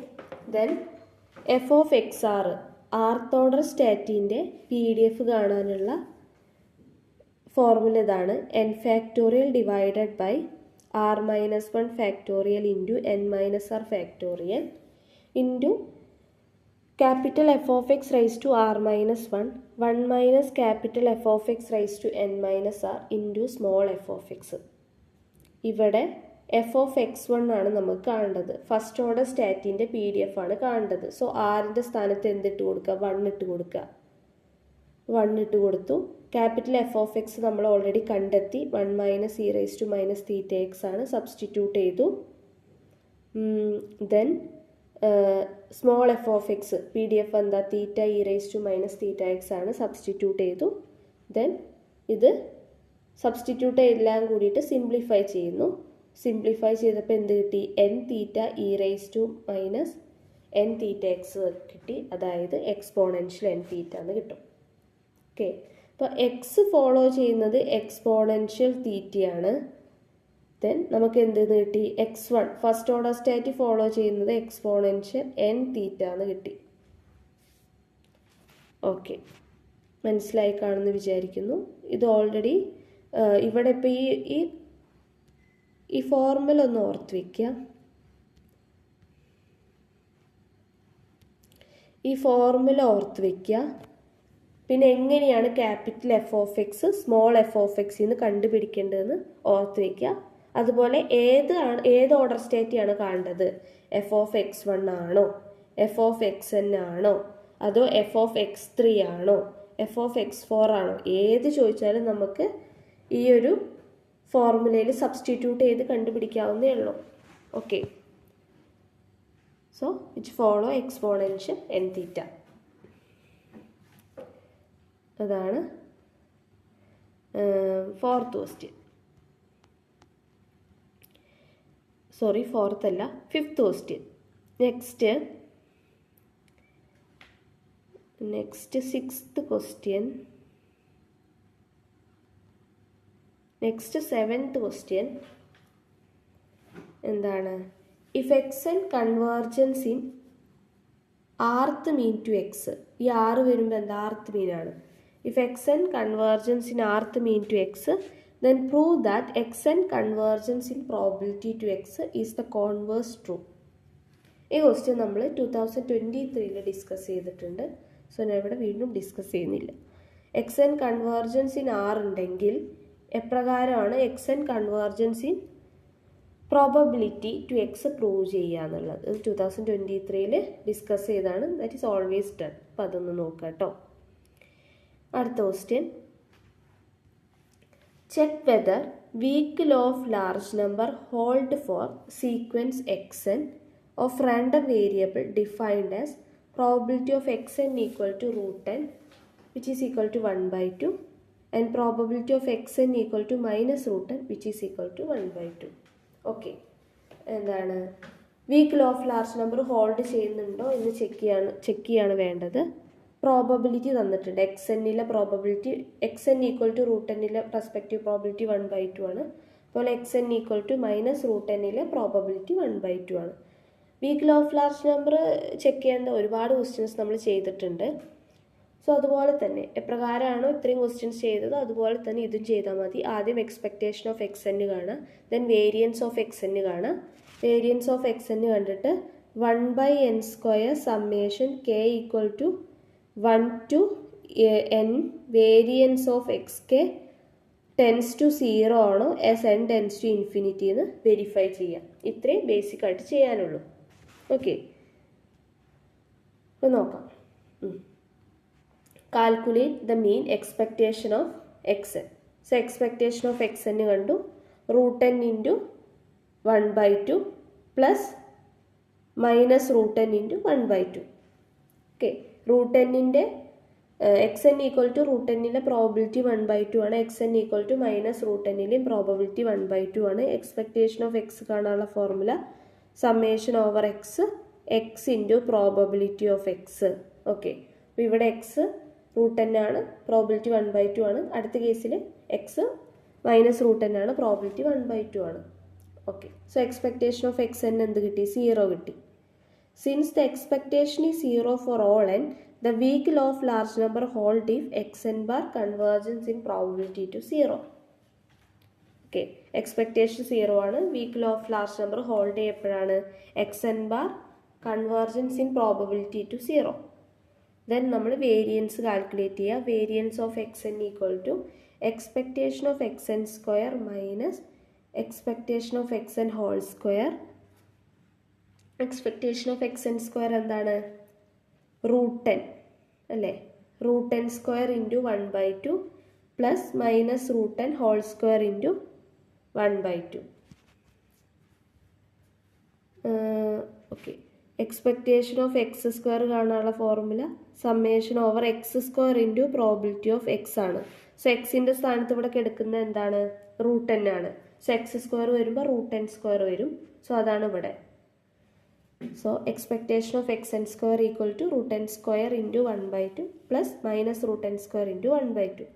then f(r) rth order സ്റ്റാറ്റിൻ്റെ PDF കാണാനുള്ള ഫോർമുല ഇതാണ്, n⁴ divided by r-1 factorial into n-r factorial into capital f(x) raise to r-1 1 - capital f(x) raise to n-r into small f(x). ഇവിടെ f(x1) ആണ് നമുക്ക് കാണേണ്ടത്. First order സ്റ്റാറ്റിൻ്റെ PDF ആണ് കാണേണ്ടത്. സോ ആറിൻ്റെ സ്ഥാനത്ത് എന്തിട്ട് കൊടുക്കുക, 1 ഇട്ട് കൊടുക്കുക. 1 ഇട്ട് കൊടുത്തു. ക്യാപിറ്റൽ f(x) നമ്മൾ ഓൾറെഡി കണ്ടെത്തി, 1 - e⁻⁻θx ആണ്, സബ്സ്റ്റിറ്റ്യൂട്ട് ചെയ്തു. ദെൻ സ്മോൾ f(x) PDF എന്താ, തീറ്റ e⁻⁻θx ആണ്, സബ്സ്റ്റിറ്റ്യൂട്ട് ചെയ്തു. ദെൻ ഇത് സബ്സ്റ്റിറ്റ്യൂട്ട് എല്ലാം കൂടിയിട്ട് സിംപ്ലിഫൈ ചെയ്യുന്നു. സിംപ്ലിഫൈ ചെയ്തപ്പോൾ എന്ത് കിട്ടി, n⁵ e⁻⁻nθx കിട്ടി. അതായത് എക്സ്പോണൻഷ്യൽ n⁵ എന്ന് കിട്ടും. ഓക്കെ, അപ്പോൾ എക്സ് ഫോളോ ചെയ്യുന്നത് എക്സ്പോണൻഷ്യൽ തീറ്റയാണ്. ദെൻ നമുക്ക് എന്ത് കിട്ടി, x1 first order state follow ചെയ്യുന്നത് എക്സ്പോണൻഷ്യൽ n⁵ എന്ന് കിട്ടി. ഓക്കെ, മനസ്സിലായി കാണുമെന്ന് വിചാരിക്കുന്നു. ഇത് ഓൾറെഡി ഇവിടെ ഇപ്പോൾ ഈ ഫോർമുല ഒന്ന് ഓർത്ത് വയ്ക്കുക. ഈ ഫോർമുല ഓർത്ത് വയ്ക്കുക. പിന്നെ എങ്ങനെയാണ് ക്യാപിറ്റൽ f(x) സ്മോൾ f(x) എന്ന് കണ്ടുപിടിക്കേണ്ടതെന്ന് ഓർത്ത് വയ്ക്കുക. അതുപോലെ ഏത് ഓർഡർ സ്റ്റേറ്റാണ് കാണേണ്ടത്, f(x1) ആണോ, f(xn) ആണോ, അതോ f(x3) ആണോ, f(x4) ആണോ, ഏത് ചോദിച്ചാലും നമുക്ക് ഈ ഒരു ഫോർമുലയിൽ സബ്സ്റ്റിറ്റ്യൂട്ട് ചെയ്ത് കണ്ടുപിടിക്കാവുന്നേ ഉള്ളൂ. Okay, so which follow exponential n⁵. അതാണ് 4th ക്വസ്റ്റ്യൻ. സോറി ഫോർത്ത് അല്ല, fifth question. Next sixth question. Next seventh question എന്താണ്? If X and convergence in rth mean to X. ഈ ആറ് വരുമ്പോൾ എന്താ? ആർത്ത് മീൻ ആണ്. If X and convergence in rth mean to X, then prove that x and convergence in probability to x is the converse true. ഈ question നമ്മൾ 2023 discuss ചെയ്തിട്ടുണ്ട്. So ഞാൻ ഇവിടെ വീണ്ടും ഡിസ്കസ് ചെയ്യുന്നില്ല. X and convergence in r ഉണ്ടെങ്കിൽ എപ്രകാരമാണ് x and convergence in probability to x prove ചെയ്യുക എന്നുള്ളത് 2023 ഡിസ്കസ് ചെയ്താണ്. That is always done. അപ്പം അതൊന്ന് നോക്കാം കേട്ടോ. അടുത്ത question. Check whether weak law of large number hold for sequence xn of random variable defined as probability of xn equal to root n which is equal to 1 by 2 and probability of xn equal to minus root n which is equal to 1 by 2. Okay, എന്താണ്? Weak law of large number hold ചെയ്യുന്നുണ്ടോ എന്ന് check ചെയ്യാണ് വേണ്ടത്. Probability തന്നിട്ടുണ്ട്. X എന്നിലെ probability x N equal to root എന്നിലെ respective probability 1 by 2 ആണ്. അതുപോലെ x N equal to minus root എന്നിലെ പ്രോബബിലിറ്റി 1 by 2 ആണ്. Weak law of large number check ചെയ്യേണ്ട ഒരുപാട് ക്വസ്റ്റ്യൻസ് നമ്മൾ ചെയ്തിട്ടുണ്ട്. സോ അതുപോലെ തന്നെ എപ്രകാരമാണോ ഇത്രയും ക്വസ്റ്റ്യൻസ് ചെയ്തത് അതുപോലെ തന്നെ ഇതും ചെയ്താൽ മതി. ആദ്യം എക്സ്പെക്റ്റേഷൻ ഓഫ് എക്സ് എൻ കാണുക, then variance of x n കാണുക. വേരിയൻസ് ഓഫ് എക്സ് എൻ കണ്ടിട്ട് 1/n² summation k equal to 1 to n variance of x k tends to 0 ആണോ as N tends to infinity എന്ന് verify ചെയ്യാം. ഇത്രയും basic ആയിട്ട് ചെയ്യാനുള്ളൂ. Okay, അപ്പോൾ നോക്കാം. Calculate the mean expectation of x n. So expectation of x n കണ്ടു, root N into 1 by 2 plus minus root N into 1 by 2. Okay, root എന്നിൻ്റെ X N equal to root എന്നിലെ probability 1 by 2 ആണ്. X N equal to minus root എന്നിലെയും probability 1 by 2 ആണ്. Expectation of X കാണാനുള്ള formula summation over X X into probability of X. Okay, അപ്പോൾ ഇവിടെ X root N ആണ്, probability 1 by 2 ആണ്. അടുത്ത കേസിൽ എക്സ് മൈനസ് റൂട്ട് എൻ ആണ്, പ്രോബിലിറ്റി 1 by 2 ആണ്. Okay, so expectation of x N എന്ത് കിട്ടി? 0 കിട്ടി. Since the expectation is 0 for all n, the weak law of large number hold if xn bar convergence in probability to 0. Okay, expectation 0 ആണ്. weak law of large number hold ചെയ്യപ്പോഴാണ് xn bar convergence in probability to 0. Then നമ്മൾ variance calculate ചെയ്യുക. Variance of xn equal to expectation of xn² minus expectation of xn whole square. Expectation of xn² എന്താണ്? Root ten അല്ലേ? Root ten square into 1 by 2 plus minus root ten whole square into 1 by 2. Okay, expectation of x² കാണാനുള്ള formula summation over x² into probability of X ആണ്. So എക്സിൻ്റെ സ്ഥാനത്ത് ഇവിടെ കിടക്കുന്ന എന്താണ്? Root ten ആണ്. സോ x² വരുമ്പോൾ റൂട്ട് ടെൻ സ്ക്വയർ വരും. സോ അതാണ് ഇവിടെ. So expectation of xn² equal to root n² into 1 by 2 plus minus root n² into 1 by 2.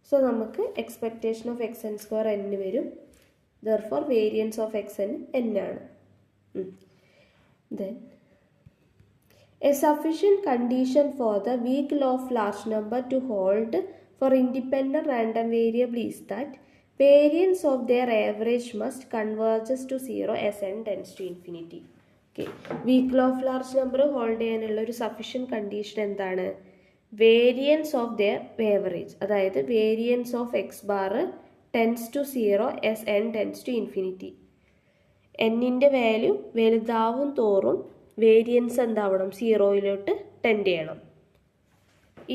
So നമുക്ക് expectation of xn² n വരും. Therefore variance of xn n ആണ്. Then a sufficient condition for the weak law of large number to hold for independent random variable is that variance of their average must converges to 0 as n tends to infinity. Weak law of large number hold ചെയ്യാനുള്ള ഒരു sufficient condition എന്താണ്? Variance of their average, അതായത് variance of X bar tends to 0 as N tends to infinity. എന്നിൻ്റെ value വലുതാവും തോറും variance എന്താവണം? 0 tend ചെയ്യണം.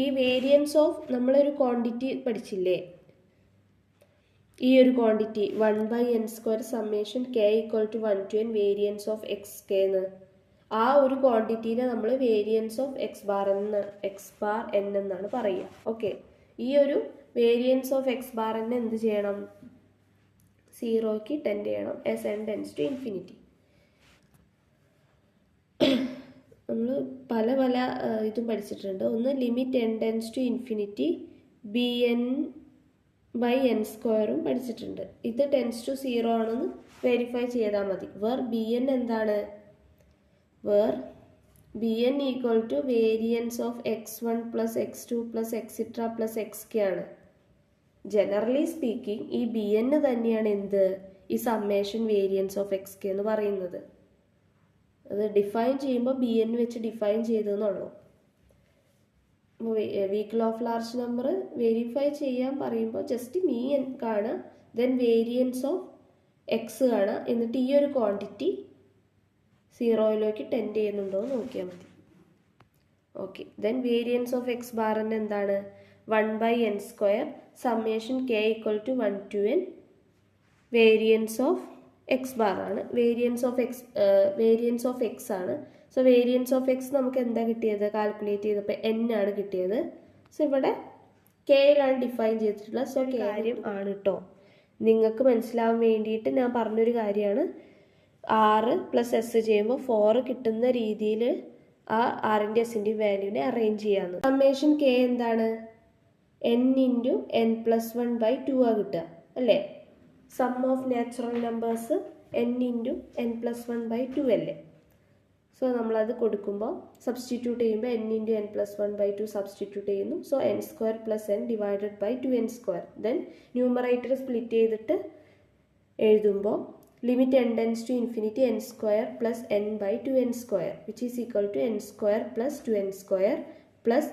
ഈ variance of നമ്മളൊരു ക്വാണ്ടിറ്റി പഠിച്ചില്ലേ? ഈ ഒരു quantity 1/n² summation k equal to 1 to n variance of x k എന്ന്, ആ ഒരു ക്വാണ്ടിറ്റീനെ നമ്മൾ variance of X bar n എന്നാണ് പറയുക. ഓക്കെ, ഈ ഒരു variance of X bar n എന്ത് ചെയ്യണം? 0 ടെൻഡ് ചെയ്യണം as N tends to infinity. നമ്മൾ പല പല ഇതും പഠിച്ചിട്ടുണ്ട്. ഒന്ന് limit n tends to infinity bn/n² പഠിച്ചിട്ടുണ്ട്. ഇത് ടെൻസ് ടു 0 ആണെന്ന് വെരിഫൈ ചെയ്താൽ മതി. bn എന്താണ്? bn equal to variance of x1 plus x2 plus extra plus xk ആണ്. ജനറലി സ്പീക്കിംഗ് ഈ bn തന്നെയാണ് എന്ത്, ഈ സമ്മേഷൻ വേരിയൻസ് ഓഫ് xk എന്ന് പറയുന്നത്. അത് ഡിഫൈൻ ചെയ്യുമ്പോൾ bn വെച്ച് ഡിഫൈൻ ചെയ്തെന്നുള്ളൂ. Weak law of large number verify ചെയ്യാൻ പറയുമ്പോൾ ജസ്റ്റ് മീൻ കാണുക, ദെൻ വേരിയൻസ് ഓഫ് എക്സ് കാണുക, എന്നിട്ട് ഈ ഒരു ക്വാണ്ടിറ്റി 0യിലേക്ക് ടെൻഡ് ചെയ്യുന്നുണ്ടോ എന്ന് നോക്കിയാൽ മതി. Okay, then variance of X ബാറിൻ്റെ എന്താണ്? 1/n² summation k equal to 1 to n variance of X bar ആണ്. വേരിയൻസ് ഓഫ് എക്സ് ആണ്. സോ വേരിയൻസ് ഓഫ് എക്സ് നമുക്ക് എന്താ കിട്ടിയത്? കാൽക്കുലേറ്റ് ചെയ്തപ്പോൾ n ആണ് കിട്ടിയത്. സോ ഇവിടെ കെയിലാണ് ഡിഫൈൻ ചെയ്തിട്ടുള്ളത്. സോ കാര്യം ആണ് കേട്ടോ, നിങ്ങൾക്ക് മനസ്സിലാവാൻ വേണ്ടിയിട്ട് ഞാൻ പറഞ്ഞൊരു കാര്യമാണ്. 6 + s ചെയ്യുമ്പോൾ 4 കിട്ടുന്ന രീതിയിൽ ആ ആറിൻ്റെ എസിൻ്റെ വാല്യൂവിനെ അറേഞ്ച് ചെയ്യാമെന്ന്. സമ്മേഷൻ k എന്താണ്? n × n+1/2 ആ കിട്ടുക അല്ലേ? Sum of natural numbers n × n+1/2 അല്ലേ? സോ നമ്മളത് കൊടുക്കുമ്പോൾ സബ്സ്റ്റിറ്റ്യൂട്ട് ചെയ്യുമ്പോൾ n × n+1/2 സബ്സ്റ്റിറ്റ്യൂട്ട് ചെയ്യുന്നു. So n² + n divided by 2n². Then numerator split ചെയ്തിട്ട് എഴുതുമ്പോൾ limit n tends to infinity n² + n/2n² which is equal to n² + 2n² plus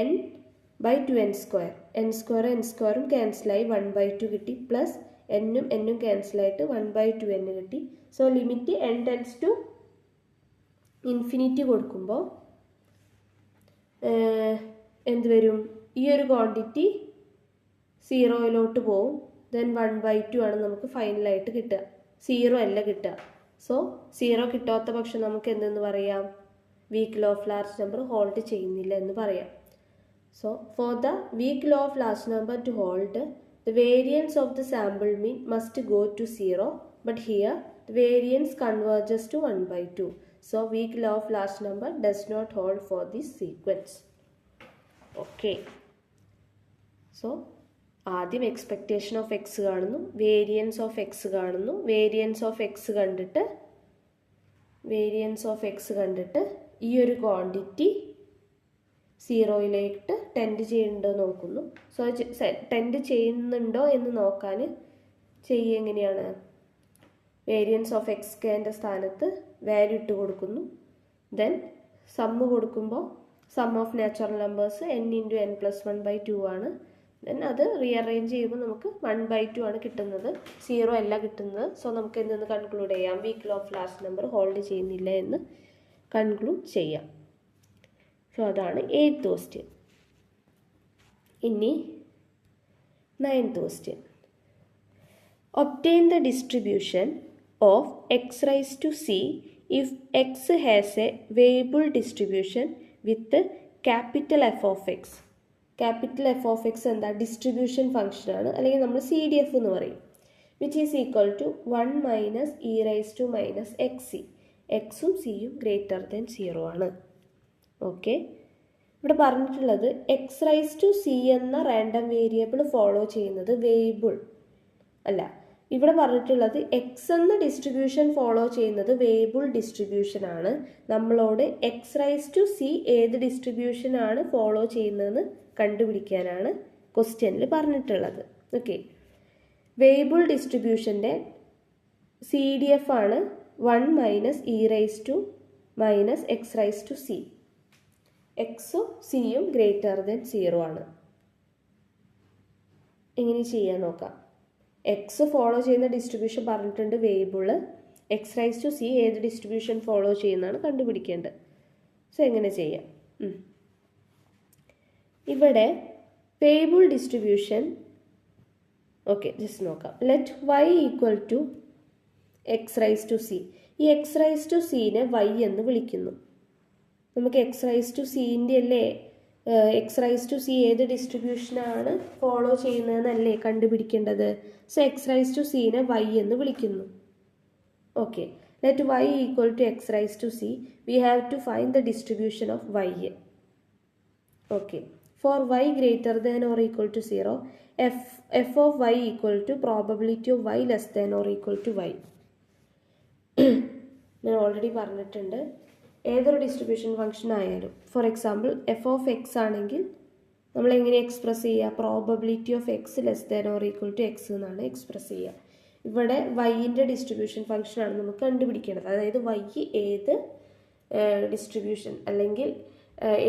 n/2n². n²ഉം ക്യാൻസലായി 1/2 കിട്ടി, പ്ലസ് n ക്യാൻസലായിട്ട് 1/2n കിട്ടി. So limit n tends to infinity കൊടുക്കുമ്പോൾ എന്ത് വരും? ഈ ഒരു ക്വാണ്ടിറ്റി 0യിലോട്ട് പോവും. ദെൻ 1/2 ആണ് നമുക്ക് ഫൈനലായിട്ട് കിട്ടുക, 0 അല്ല കിട്ടുക. സോ 0 കിട്ടാത്ത പക്ഷം നമുക്ക് എന്തെന്ന് പറയാം? Weak law of large number hold ചെയ്യുന്നില്ല എന്ന് പറയാം. So for the weak law of large number to hold, the variance of the sample mean must go to 0, but here the variance converges to 1/2. So weak law of large number does not hold for this sequence. Okay. So ആദ്യം expectation of X കാണുന്നു, variance of X കാണുന്നു. Variance of X കണ്ടിട്ട് ഈ ഒരു quantity 0യിലേക്ക് tend ചെയ്യുന്നുണ്ടോ നോക്കുന്നു. So tend ചെയ്യുന്നുണ്ടോ എന്ന് നോക്കാൻ ചെയ്യുക എങ്ങനെയാണ്? വേരിയൻസ് ഓഫ് xkൻ്റെ സ്ഥാനത്ത് വാല്യൂ ഇട്ട് കൊടുക്കുന്നു. ദെൻ സമ്മ് കൊടുക്കുമ്പോൾ sum of natural numbers n × n+1/2 ആണ്. ദെൻ അത് റീഅറേഞ്ച് ചെയ്യുമ്പോൾ നമുക്ക് 1/2 ആണ് കിട്ടുന്നത്, 0 അല്ല കിട്ടുന്നത്. സോ നമുക്ക് എന്തെന്ന് കൺക്ലൂഡ് ചെയ്യാം? Weak law of large number hold ചെയ്യുന്നില്ല എന്ന് കൺക്ലൂഡ് ചെയ്യാം. സോ അതാണ് 8th ക്വസ്റ്റ്യൻ. ഇനി 9th question. Obtain the distribution of x raised to c if x has a variable distribution with capital F of x. Capital F of x എന്താ? Distribution function ആണ്, അല്ലെങ്കിൽ നമ്മൾ CDF എന്ന് പറയും. Which is equal to 1 - e raised to - xc. എക്സും സിയും greater than 0 ആണ്. Okay, ഇവിടെ പറഞ്ഞിട്ടുള്ളത് x raised to c എന്ന റാൻഡം വേരിയബിൾ ഫോളോ ചെയ്യുന്നത് വേരിയബിൾ അല്ല. ഇവിടെ പറഞ്ഞിട്ടുള്ളത് എക്സ് എന്ന ഡിസ്ട്രിബ്യൂഷൻ ഫോളോ ചെയ്യുന്നത് വേരിയബിൾ ഡിസ്ട്രിബ്യൂഷൻ ആണ്. നമ്മളോട് x raised to c ഏത് ഡിസ്ട്രിബ്യൂഷൻ ആണ് ഫോളോ ചെയ്യുന്നതെന്ന് കണ്ടുപിടിക്കാനാണ് ക്വസ്റ്റ്യനിൽ പറഞ്ഞിട്ടുള്ളത്. ഓക്കെ, വേരിയബിൾ ഡിസ്ട്രിബ്യൂഷൻ്റെ CDF ആണ് 1 - e raised to - x raised to c. എക്സും സിയും ഗ്രേറ്റർ ദാൻ 0 ആണ്. എങ്ങനെ ചെയ്യാൻ നോക്കാം. എക്സ് ഫോളോ ചെയ്യുന്ന ഡിസ്ട്രിബ്യൂഷൻ പറഞ്ഞിട്ടുണ്ട് variable. x raised to c ഏത് ഡിസ്ട്രിബ്യൂഷൻ ഫോളോ ചെയ്യുന്നതാണ് കണ്ടുപിടിക്കേണ്ടത്. സോ എങ്ങനെ ചെയ്യാം? ഇവിടെ വേരിയബിൾ ഡിസ്ട്രിബ്യൂഷൻ ഓക്കെ ജസ്റ്റ് നോക്കാം. Let y equal to x raised to c. ഈ x raised to cനെ y എന്ന് വിളിക്കുന്നു. നമുക്ക് x raised to cൻ്റെ അല്ലേ x raised to c ഏത് ഡിസ്ട്രിബ്യൂഷനാണ് ഫോളോ ചെയ്യുന്നതെന്നല്ലേ കണ്ടുപിടിക്കേണ്ടത്. സോ x raised to cനെ y എന്ന് വിളിക്കുന്നു. Okay, let y equal to x raised to c, we have to find the distribution of y. Okay, for y greater than or equal to 0, f of y equal to probability of y less than or equal to y. ഞാൻ already പറഞ്ഞിട്ടുണ്ട്, ഏതൊരു distribution function ആയാലും, for example f of x ആണെങ്കിൽ നമ്മൾ എങ്ങനെ express ചെയ്യുക? Probability of X less than or equal to x എന്നാണ് express ചെയ്യുക. ഇവിടെ വൈൻ്റെ ഡിസ്ട്രിബ്യൂഷൻ ഫംഗ്ഷനാണ് നമുക്ക് കണ്ടുപിടിക്കേണ്ടത്. അതായത് വൈ ഏത് ഡിസ്ട്രിബ്യൂഷൻ അല്ലെങ്കിൽ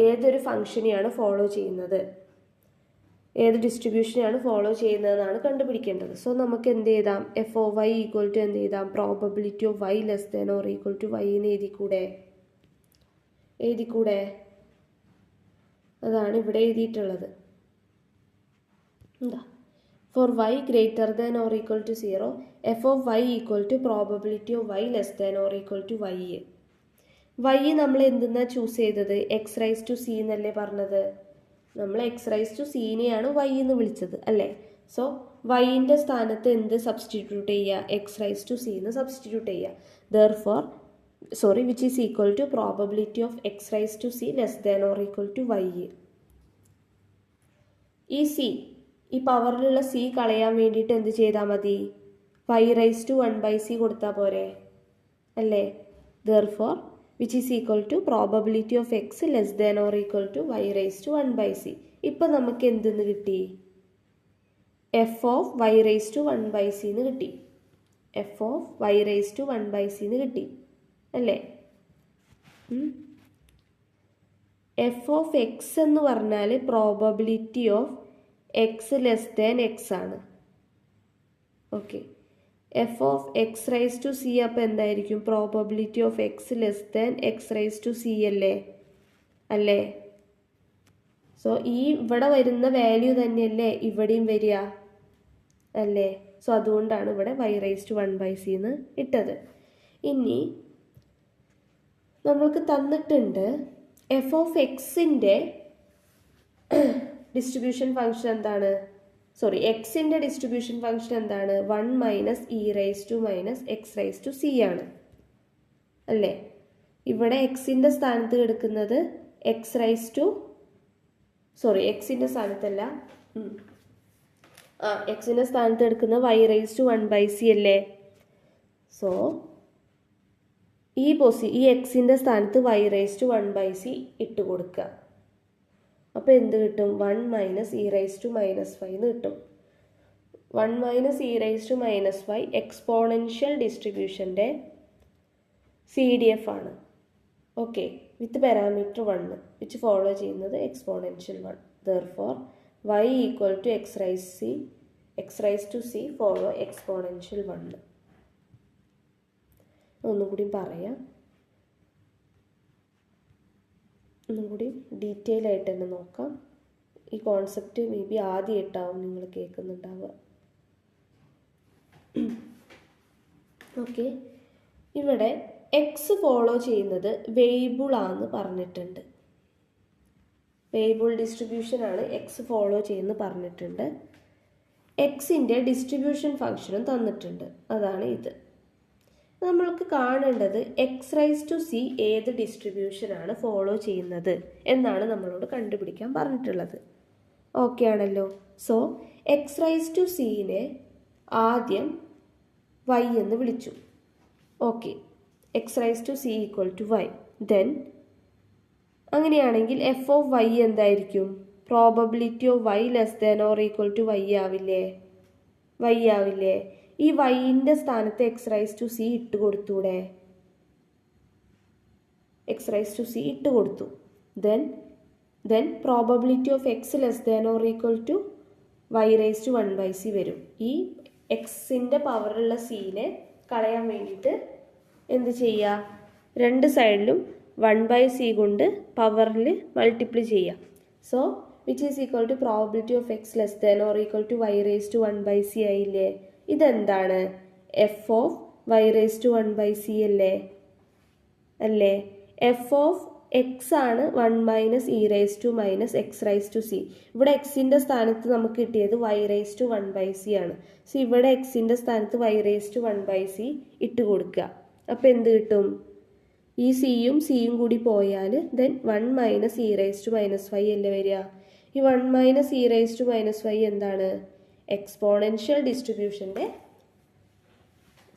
ഏതൊരു ഫംഗ്ഷനെയാണ് ഫോളോ ചെയ്യുന്നത്, ഏത് ഡിസ്ട്രിബ്യൂഷനെയാണ് ഫോളോ ചെയ്യുന്നതെന്നാണ് കണ്ടുപിടിക്കേണ്ടത്. സോ നമുക്ക് എന്ത് ചെയ്താം? F of Y equal to എന്ത് ചെയ്താം? Probability of Y less than or equal to Y എന്ന് എഴുതിക്കൂടെ? അതാണ് ഇവിടെ എഴുതിയിട്ടുള്ളത്. എന്താ? For Y greater than or equal to 0, F of Y equal to probability of Y less than or equal to Y. Y നമ്മൾ എന്തെന്നാ choose ചെയ്തത്? X raise to C എന്നല്ലേ പറഞ്ഞത്? നമ്മൾ എക്സ് റൈസ് ടു സീനെയാണ് വൈ എന്ന് വിളിച്ചത് അല്ലേ? So വൈൻ്റെ സ്ഥാനത്ത് എന്ത് സബ്സ്റ്റിറ്റ്യൂട്ട് ചെയ്യുക? എക്സ് റൈസ് ടു സി എന്ന് സബ്സ്റ്റിറ്റ്യൂട്ട് ചെയ്യുക. Therefore which is equal to probability of x raised to c less than or equal to y. ഈ പവറിലുള്ള c കളയാൻ വേണ്ടിയിട്ട് എന്ത് ചെയ്താൽ മതി? y raised to 1/c കൊടുത്താൽ പോരെ അല്ലേ? Therefore which is equal to probability of x less than or equal to y raised to 1/c. ഇപ്പം നമുക്ക് എന്തെന്ന് കിട്ടി? f of y raised to 1/c എന്ന് കിട്ടി. f of y raised to 1/c എന്ന് കിട്ടി അല്ലേ? എഫ് ഓഫ് എക്സ് എന്ന് പറഞ്ഞാൽ probability of X less than X ആണ്. Okay, F of X raise to C അപ്പോൾ എന്തായിരിക്കും? Probability of X less than X raise to C അല്ലേ? So ഇവിടെ വരുന്ന വാല്യൂ തന്നെയല്ലേ ഇവിടെയും വരിക അല്ലേ? സോ അതുകൊണ്ടാണ് ഇവിടെ y റൈസ് ടു 1/c എന്ന് ഇട്ടത്. ഇനി നമ്മൾക്ക് തന്നിട്ടുണ്ട് എഫ് ഓഫ് എക്സിൻ്റെ ഡിസ്ട്രിബ്യൂഷൻ ഫംഗ്ഷൻ എന്താണ്? എക്സിൻ്റെ ഡിസ്ട്രിബ്യൂഷൻ ഫംഗ്ഷൻ എന്താണ്? 1 minus E raise to minus x raise to c ആണ് അല്ലേ? ഇവിടെ എക്സിൻ്റെ സ്ഥാനത്ത് കിടക്കുന്നത് എക്സിൻ്റെ സ്ഥാനത്തല്ല, എക്സിൻ്റെ സ്ഥാനത്ത് എടുക്കുന്ന y റൈസ് ടു 1/c അല്ലേ? സോ ഈ എക്സിൻ്റെ സ്ഥാനത്ത് y റൈസ് ടു 1/c ഇട്ട് കൊടുക്കുക. അപ്പോൾ എന്ത് കിട്ടും? 1 minus E raise to minus 5 എന്ന് കിട്ടും. 1 minus E raise to minus 5 exponential ഡിസ്ട്രിബ്യൂഷൻ്റെ CDF ആണ്. Okay, with parameter 1 which follow ചെയ്യുന്നത് exponential 1. Therefore y equal to X raise to C follow exponential 1. ഒന്നുകൂടി പറയാം, ഒന്നുകൂടി ഡീറ്റെയിൽ ആയിട്ട് തന്നെ നോക്കാം. ഈ കോൺസെപ്റ്റ് മേ ബി ആദ്യമായിട്ടാവും നിങ്ങൾ കേൾക്കുന്നുണ്ടാവുക. ഓക്കെ, ഇവിടെ എക്സ് ഫോളോ ചെയ്യുന്നത് വേരിയബിളാണെന്ന് പറഞ്ഞിട്ടുണ്ട്. വേരിയബിൾ ഡിസ്ട്രിബ്യൂഷനാണ് എക്സ് ഫോളോ ചെയ്യുന്നത് പറഞ്ഞിട്ടുണ്ട്. എക്സിൻ്റെ ഡിസ്ട്രിബ്യൂഷൻ ഫംഗ്ഷനും തന്നിട്ടുണ്ട്, അതാണ് ഇത്. നമ്മൾക്ക് കാണേണ്ടത് എക്സ് റൈസ് ടു സി ഏത് ഡിസ്ട്രിബ്യൂഷനാണ് ഫോളോ ചെയ്യുന്നത് എന്നാണ് നമ്മളോട് കണ്ടുപിടിക്കാൻ പറഞ്ഞിട്ടുള്ളത്. ഓക്കെ ആണല്ലോ? സോ എക്സ് റൈസ് ടു സിനെ ആദ്യം y എന്ന് വിളിച്ചു. Okay, x raise to c equal to y. Then അങ്ങനെയാണെങ്കിൽ എഫ് ഓഫ് y എന്തായിരിക്കും? Probability of y less than or equal to y ആവില്ലേ? ഈ വൈൻ്റെ സ്ഥാനത്ത് എക്സ് റൈസ് ടു സി ഇട്ട് കൊടുത്തൂടെ? എക്സ് റൈസ് ടു സി ഇട്ട് കൊടുത്തു. Then probability of X less than or equal to y raise to 1/c വരും. ഈ എക്സിൻ്റെ പവറുള്ള സീനെ കളയാൻ വേണ്ടിയിട്ട് എന്ത് ചെയ്യുക? രണ്ട് സൈഡിലും 1/c കൊണ്ട് പവറിൽ മൾട്ടിപ്ലൈ ചെയ്യുക. So which is equal to probability of X less than or equal to y raise to 1/c ആയില്ലേ? ഇതെന്താണ്? F of y raise to 1/c അല്ലേ? എഫ് ഓഫ് എക്സ് ആണ് 1 minus E raise to minus x raise to c. ഇവിടെ എക്സിൻ്റെ സ്ഥാനത്ത് നമുക്ക് കിട്ടിയത് y raise to 1/c ആണ്. സോ ഇവിടെ എക്സിൻ്റെ സ്ഥാനത്ത് y റൈസ് ടു 1/c ഇട്ട് കൊടുക്കുക അപ്പോൾ എന്ത് കിട്ടും? ഈ സിയും കൂടി പോയാൽ then 1 minus E raise to minus 5 അല്ലേ വരിക? ഈ 1 minus E raise to minus 5 എന്താണ്? എക്സ്പോണൻഷ്യൽ ഡിസ്ട്രിബ്യൂഷൻ്റെ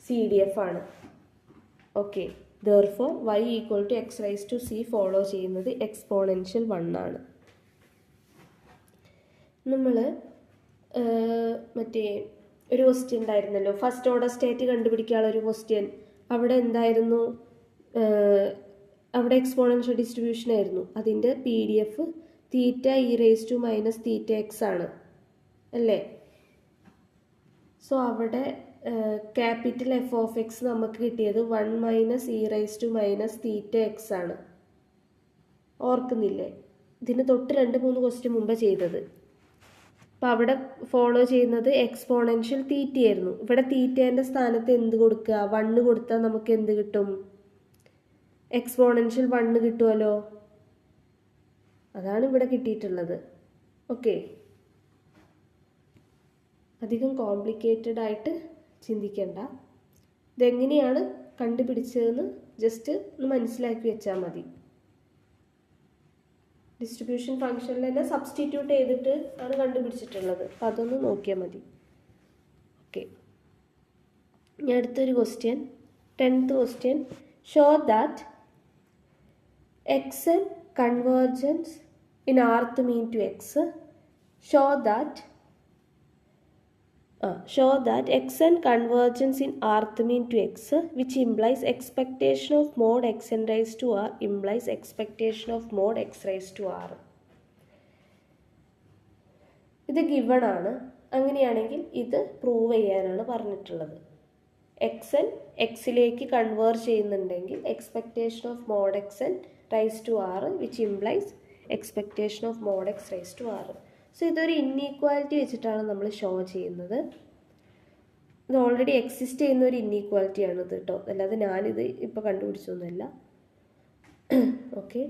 CDF ആണ്. Okay, therefore y equal to X raise to C follow ചെയ്യുന്നത് എക്സ്പോണൻഷ്യൽ 1 ആണ്. നമ്മൾ മറ്റേ ഒരു ക്വസ്റ്റ്യൻ ഉണ്ടായിരുന്നല്ലോ, ഫസ്റ്റ് ഓർഡർ സ്റ്റേറ്റ് കണ്ടുപിടിക്കാനുള്ള ഒരു ക്വസ്റ്റ്യൻ. അവിടെ എന്തായിരുന്നു? അവിടെ എക്സ്പോണൻഷ്യൽ ഡിസ്ട്രിബ്യൂഷൻ ആയിരുന്നു. അതിൻ്റെ PDF theta e raise to minus theta x ആണ് അല്ലേ? സോ അവിടെ ക്യാപിറ്റൽ എഫ് ഓഫ് എക്സ് നമുക്ക് കിട്ടിയത് 1 minus E raise to minus theta x ആണ്. ഓർക്കുന്നില്ലേ? ഇതിന് തൊട്ട് 2-3 ക്വസ്റ്റ്യൻ മുമ്പ് ചെയ്തത്. അപ്പോൾ അവിടെ ഫോളോ ചെയ്യുന്നത് എക്സ്പോണൻഷ്യൽ തീറ്റയായിരുന്നു. ഇവിടെ തീറ്റേൻ്റെ സ്ഥാനത്ത് എന്ത് കൊടുക്കുക? 1 കൊടുത്താൽ നമുക്ക് എന്ത് കിട്ടും? എക്സ്പോണൻഷ്യൽ 1 കിട്ടുമല്ലോ. അതാണ് ഇവിടെ കിട്ടിയിട്ടുള്ളത്. ഓക്കെ, അധികം കോംപ്ലിക്കേറ്റഡ് ആയിട്ട് ചിന്തിക്കേണ്ട. ഇതെങ്ങനെയാണ് കണ്ടുപിടിച്ചതെന്ന് ജസ്റ്റ് ഒന്ന് മനസ്സിലാക്കി വെച്ചാൽ മതി. ഡിസ്ട്രിബ്യൂഷൻ ഫംഗ്ഷനിൽ തന്നെ സബ്സ്റ്റിറ്റ്യൂട്ട് ചെയ്തിട്ട് ആണ് കണ്ടുപിടിച്ചിട്ടുള്ളത്. അപ്പോൾ അതൊന്ന് നോക്കിയാൽ മതി. ഓക്കെ, ഇനി അടുത്തൊരു question, 10th question. Show that xn convergence in rth mean to x. Show that xn convergence in rth mean to x, which implies expectation of mod xn raised to r implies expectation of mod x raised to r. ഇത് given ആണ്. അങ്ങനെയാണെങ്കിൽ ഇത് prove ചെയ്യാനാണ് പറഞ്ഞിട്ടുള്ളത്. xn എക്സിലേക്ക് convert ചെയ്യുന്നുണ്ടെങ്കിൽ expectation of mod xn raise to r, which implies expectation of mod x raise to r. So ഇതൊരു inequality വെച്ചിട്ടാണ് നമ്മൾ ഷോ ചെയ്യുന്നത്. ഇത് ഓൾറെഡി എക്സിസ്റ്റ് ചെയ്യുന്ന ഒരു ഇൻഈക്വാലിറ്റിയാണ് ഇത് കേട്ടോ, അല്ലാതെ ഞാനിത് ഇപ്പോൾ കണ്ടുപിടിച്ചൊന്നുമല്ല. Okay,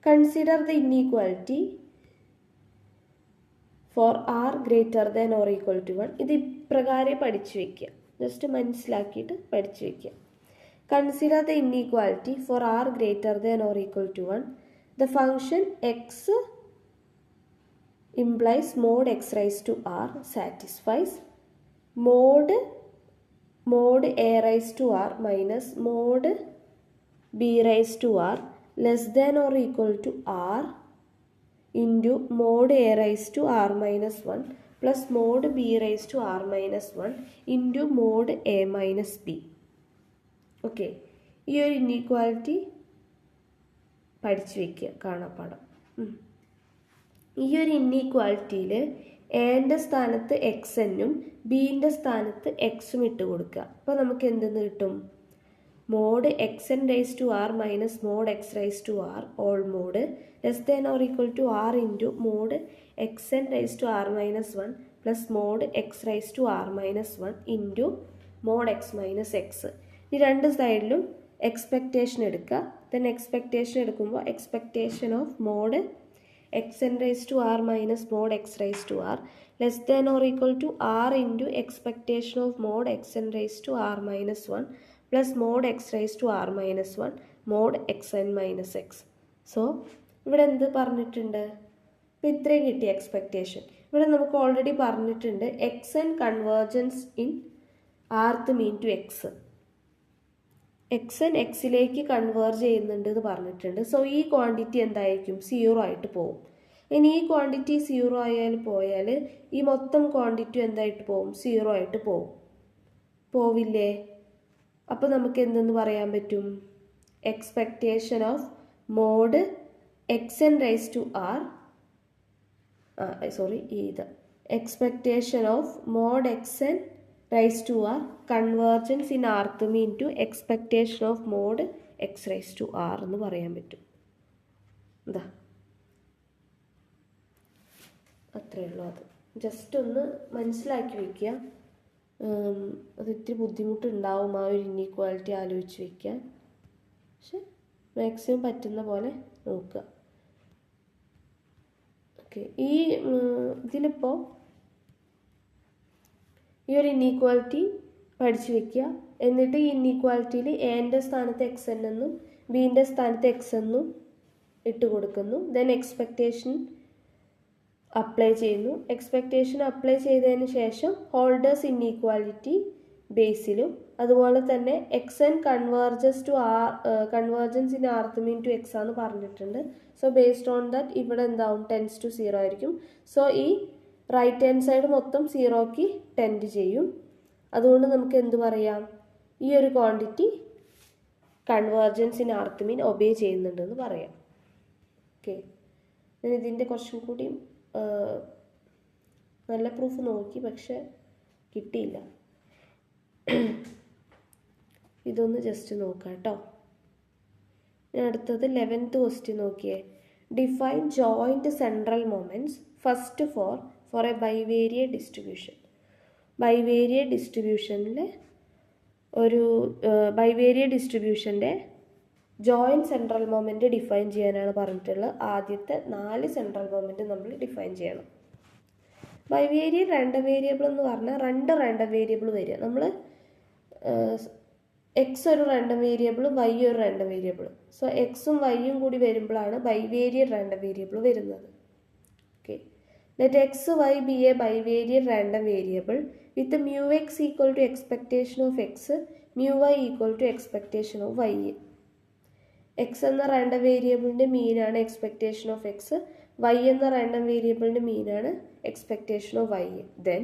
consider the inequality for r greater than or equal to 1. ഇത് ഇപ്രകാരം പഠിച്ചു വയ്ക്കുക, ജസ്റ്റ് മനസ്സിലാക്കിയിട്ട് പഠിച്ചു വയ്ക്കുക. Consider the inequality for r greater than or equal to 1. The function x implies mod x raised to r satisfies mod a raised to r minus mod b raised to r less than or equal to r into mod a raised to r minus 1 plus mod b raised to r minus 1 into mod a minus b. Okay, ഈ ഒരു inequality പഠിച്ചു വയ്ക്കുക, കാണാപ്പാടം. ഈ ഒരു ഇൻഈക്വാലിറ്റിയിൽ എൻ്റെ സ്ഥാനത്ത് എക്സെന്നും ബീൻ്റെ സ്ഥാനത്ത് എക്സും ഇട്ട് കൊടുക്കുക. അപ്പോൾ നമുക്ക് എന്തെന്ന് കിട്ടും? Mod X N raise to R minus mod X raise to R all mod less than or equal to R into mod X N raise to R minus 1 plus mod X raise to R minus 1 into mod X minus X. ഈ രണ്ട് സൈഡിലും expectation എടുക്കുക. Then expectation എടുക്കുമ്പോൾ expectation of mod X N raise to R minus mod X raise to R less than or equal to R into expectation of mod X N raise to R minus 1 plus mod X raise to R minus 1 mod X n minus x. So ഇവിടെ എന്ത് പറഞ്ഞിട്ടുണ്ട്? ഇപ്പോൾ ഇത്രയും കിട്ടി expectation. ഇവിടെ നമുക്ക് already പറഞ്ഞിട്ടുണ്ട് X N convergence in rth mean to X. X N എക്സിലേക്ക് കൺവേർജ് ചെയ്യുന്നുണ്ട് എന്ന് പറഞ്ഞിട്ടുണ്ട്. സോ ഈ ക്വാണ്ടിറ്റി എന്തായിരിക്കും? 0 ആയിട്ട് പോകും. ഇനി ഈ ക്വാണ്ടിറ്റി 0 പോയാൽ ഈ മൊത്തം ക്വാണ്ടിറ്റി എന്തായിട്ട് പോകും? 0 ആയിട്ട് പോകും. പോവില്ലേ? അപ്പോൾ നമുക്ക് എന്തെന്ന് പറയാൻ പറ്റും? Expectation of mod X N raise to R expectation of mod X N raise to R convergence in rth mean to expectation of mod X raise to R എന്ന് പറയാൻ പറ്റും. എന്താ, അത്രയേ ഉള്ളൂ. അത് ജസ്റ്റ് ഒന്ന് മനസ്സിലാക്കി വയ്ക്കുക. അത് ഇത്തിരി ബുദ്ധിമുട്ടുണ്ടാവും ആ ഒരു ഇൻഈക്വാലിറ്റി ആലോചിച്ച് വയ്ക്കാൻ. പക്ഷെ മാക്സിമം പറ്റുന്ന പോലെ നോക്കുക. ഓക്കെ, ഇതിലിപ്പോൾ ഈ ഒരു ഇൻഈക്വാലിറ്റി പഠിച്ചു വെക്കുക. എന്നിട്ട് ഈ ഇൻഈക്വാലിറ്റിയിൽ എൻ്റെ സ്ഥാനത്ത് എക്സ് എൻ എന്നും ബിൻ്റെ സ്ഥാനത്ത് എക്സ് എന്നും ഇട്ട് കൊടുക്കുന്നു. ദെൻ എക്സ്പെക്റ്റേഷൻ അപ്ലൈ ചെയ്യുന്നു. എക്സ്പെക്റ്റേഷൻ അപ്ലൈ ചെയ്തതിന് ശേഷം ഹോൾഡേഴ്സ് ഇൻഈക്വാലിറ്റി ബേസിലും അതുപോലെ തന്നെ X N convergence in rth mean to X ആണെന്ന് പറഞ്ഞിട്ടുണ്ട്. സോ ബേസ്ഡ് ഓൺ ദാറ്റ് ഇവിടെ എന്താവും ടെൻസ് ടു 0 ആയിരിക്കും. സോ ഈ റൈറ്റ് ഹാൻഡ് സൈഡ് മൊത്തം 0ക്ക് ടെൻഡ് ചെയ്യും. അതുകൊണ്ട് നമുക്ക് എന്ത് പറയാം, ഈ ഒരു quantity convergence in rth mean obey ചെയ്യുന്നുണ്ടെന്ന് പറയാം. ഓക്കെ, ഞാൻ ഇതിൻ്റെ കുറച്ചും കൂടി നല്ല പ്രൂഫ് നോക്കി, പക്ഷെ കിട്ടിയില്ല. ഇതൊന്ന് ജസ്റ്റ് നോക്കാം കേട്ടോ. ഞാൻ അടുത്തത് 11th ക്വസ്റ്റ്യൻ നോക്കിയേ. Define joint central moments first for a bivariate distribution. Bivariate ഡിസ്ട്രിബ്യൂഷനിൽ ഒരു ബൈവേരിയറ്റ് ഡിസ്ട്രിബ്യൂഷൻ്റെ ജോയിൻറ്റ് സെൻട്രൽ മൊമെൻറ്റ് ഡിഫൈൻ ചെയ്യാനാണ് പറഞ്ഞിട്ടുള്ളത്. ആദ്യത്തെ 4 സെൻട്രൽ മൊമെൻറ്റ് നമ്മൾ ഡിഫൈൻ ചെയ്യണം. ബൈവേരിയറ്റ് റാൻഡം വേരിയബിൾ എന്ന് പറഞ്ഞാൽ 2 റാൻഡം വേരിയബിൾ വരിക. നമ്മൾ എക്സ് ഒരു റാൻഡം വേരിയബിൾ, വൈ ഒരു റാൻഡം വേരിയബിൾ. സോ എക്സും വൈയും കൂടി വരുമ്പോഴാണ് ബൈവേരിയറ്റ് റാൻഡം വേരിയബിൾ വരുന്നത്. Okay, let X Y be a bivariate random variable with mu X equal to expectation of x, mu y equal to expectation of y. X എന്ന random വേരിയബിളിൻ്റെ മീനാണ് expectation of x, y എന്ന random വേരിയബിളിൻ്റെ മീനാണ് expectation of y. Then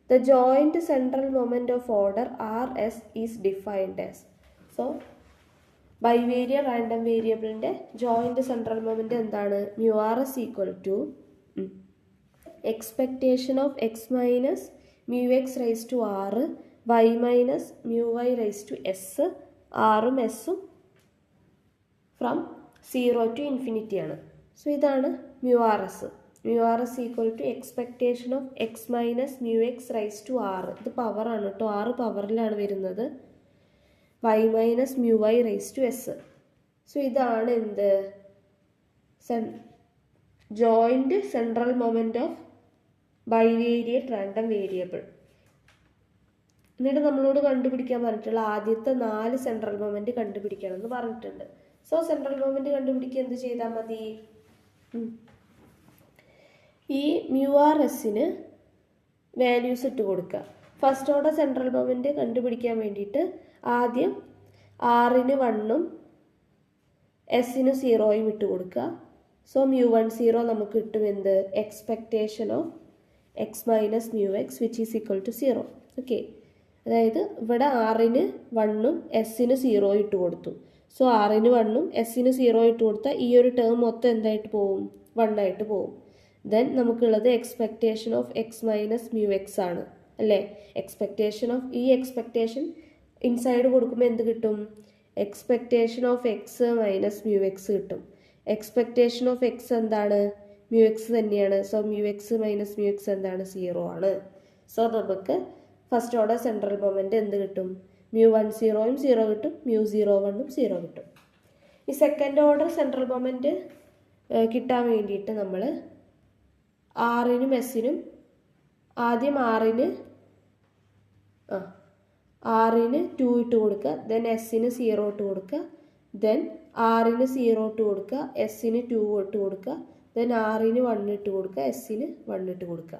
the joint central moment of order Rs is defined as. So bivariate random വേരിയബിളിൻ്റെ joint central moment എന്താണ്? Mu r s equal to expectation of X minus mu x raise to ആറ്, Y minus mu Y raise to S. ആറും എസ്സും from 0 to infinity ആണ്. So ഇതാണ് mu r s. Mu r s equal to expectation of X minus mu x raise to ആറ്. ഇത് പവറാണ് കേട്ടോ, 6 പവറിലാണ് വരുന്നത്. Y minus mu Y raise to S. So ഇതാണ് എന്ത്? Joint central moment of bivariate random variable. എന്നിട്ട് നമ്മളോട് കണ്ടുപിടിക്കാൻ പറഞ്ഞിട്ടുള്ള ആദ്യത്തെ 4 സെൻട്രൽ മൊമെൻറ്റ് കണ്ടുപിടിക്കണം എന്ന് പറഞ്ഞിട്ടുണ്ട്. സോ സെൻട്രൽ മൊമെൻറ്റ് കണ്ടുപിടിക്കുക എന്ത് ചെയ്താൽ മതി? ഈ മ്യൂ ആർ എസിന് വാല്യൂസ് ഇട്ട് കൊടുക്കുക. ഫസ്റ്റ് ഓർഡർ സെൻട്രൽ മൊമെൻറ്റ് കണ്ടുപിടിക്കാൻ വേണ്ടിയിട്ട് ആദ്യം ആറിന് 1ഉം എസിന് 0യും ഇട്ട് കൊടുക്കുക. സോ മ്യൂ 1 0 നമുക്ക് കിട്ടും എന്ത്? Expectation of X minus mu x which is equal to 0. Okay, അതായത് ഇവിടെ ആറിന് 1ഉം എസിന് 0 ഇട്ട് കൊടുത്തു. സോ ആറിന് 1ഉം എസിന് 0 ഇട്ട് കൊടുത്താൽ ഈ ഒരു ടേം മൊത്തം എന്തായിട്ട് പോവും? 1 ആയിട്ട് പോവും. ദെൻ നമുക്കുള്ളത് expectation of X minus mu X ആണ് അല്ലേ? എക്സ്പെക്റ്റേഷൻ ഓഫ് ഈ എക്സ്പെക്റ്റേഷൻ ഇൻസൈഡ് കൊടുക്കുമ്പോൾ എന്ത് കിട്ടും? Expectation of X minus mu X കിട്ടും. എക്സ്പെക്റ്റേഷൻ ഓഫ് എക്സ് എന്താണ്? മ്യൂ എക്സ് തന്നെയാണ്. So mu X minus mu X എന്താണ്? 0 ആണ്. സോ നമുക്ക് ഫസ്റ്റ് ഓർഡർ സെൻട്രൽ മൊമെൻറ്റ് എന്ത് കിട്ടും? മ്യൂ 1 0യും 0 കിട്ടും, മ്യൂ 0 1ഉം 0 കിട്ടും. ഈ സെക്കൻഡ് ഓർഡർ സെൻട്രൽ മൊമെൻറ്റ് കിട്ടാൻ വേണ്ടിയിട്ട് നമ്മൾ ആറിനും എസിനും ആദ്യം ആറിന് 2 ഇട്ട് കൊടുക്കുക, ദെൻ എസിന് 0 ഇട്ട് കൊടുക്കുക, ദെൻ ആറിന് 0 ഇട്ട് കൊടുക്കുക, എസിന് 2 ഇട്ട് കൊടുക്കുക, ദെൻ ആറിന് 1 ഇട്ട് കൊടുക്കുക, എസിന് 1 ഇട്ട് കൊടുക്കുക.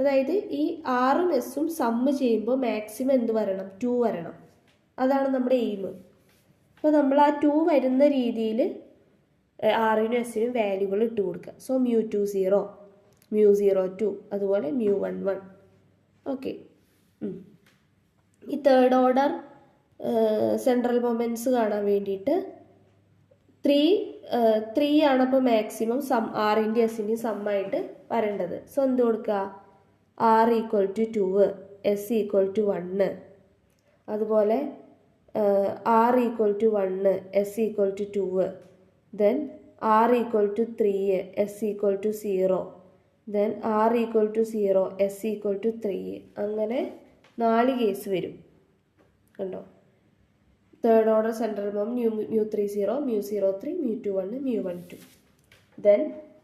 അതായത് ഈ ആറും എസും സമ്മ് ചെയ്യുമ്പോൾ മാക്സിമം എന്ത് വരണം? 2 വരണം. അതാണ് നമ്മുടെ എയിം. അപ്പോൾ നമ്മൾ ആ 2 വരുന്ന രീതിയിൽ ആറിനും എസിനും വാല്യൂകൾ ഇട്ട് കൊടുക്കുക. സോ മ്യൂ 2 0, മ്യൂ 0 2, അതുപോലെ മ്യൂ 1 1. ഓക്കെ, ഈ തേർഡ് ഓർഡർ സെൻട്രൽ മൊമെൻറ്റ്സ് കാണാൻ വേണ്ടിയിട്ട് 3 ആണ് അപ്പോൾ മാക്സിമം ആറിൻ്റെ എസിൻ്റെയും സമ്മായിട്ട് വരേണ്ടത്. സോ എന്ത് കൊടുക്കുക? R equal to 2, s equal to 1, അതുപോലെ r equal to 1, s equal to 2, then r equal to 3, s equal to 0, then r equal to 0, s equal to 3. അങ്ങനെ 4 കേസ് വരും കണ്ടോ? Third order central moment mu 3 0, mu 0 3, mu 2 1, mu 1 2. Then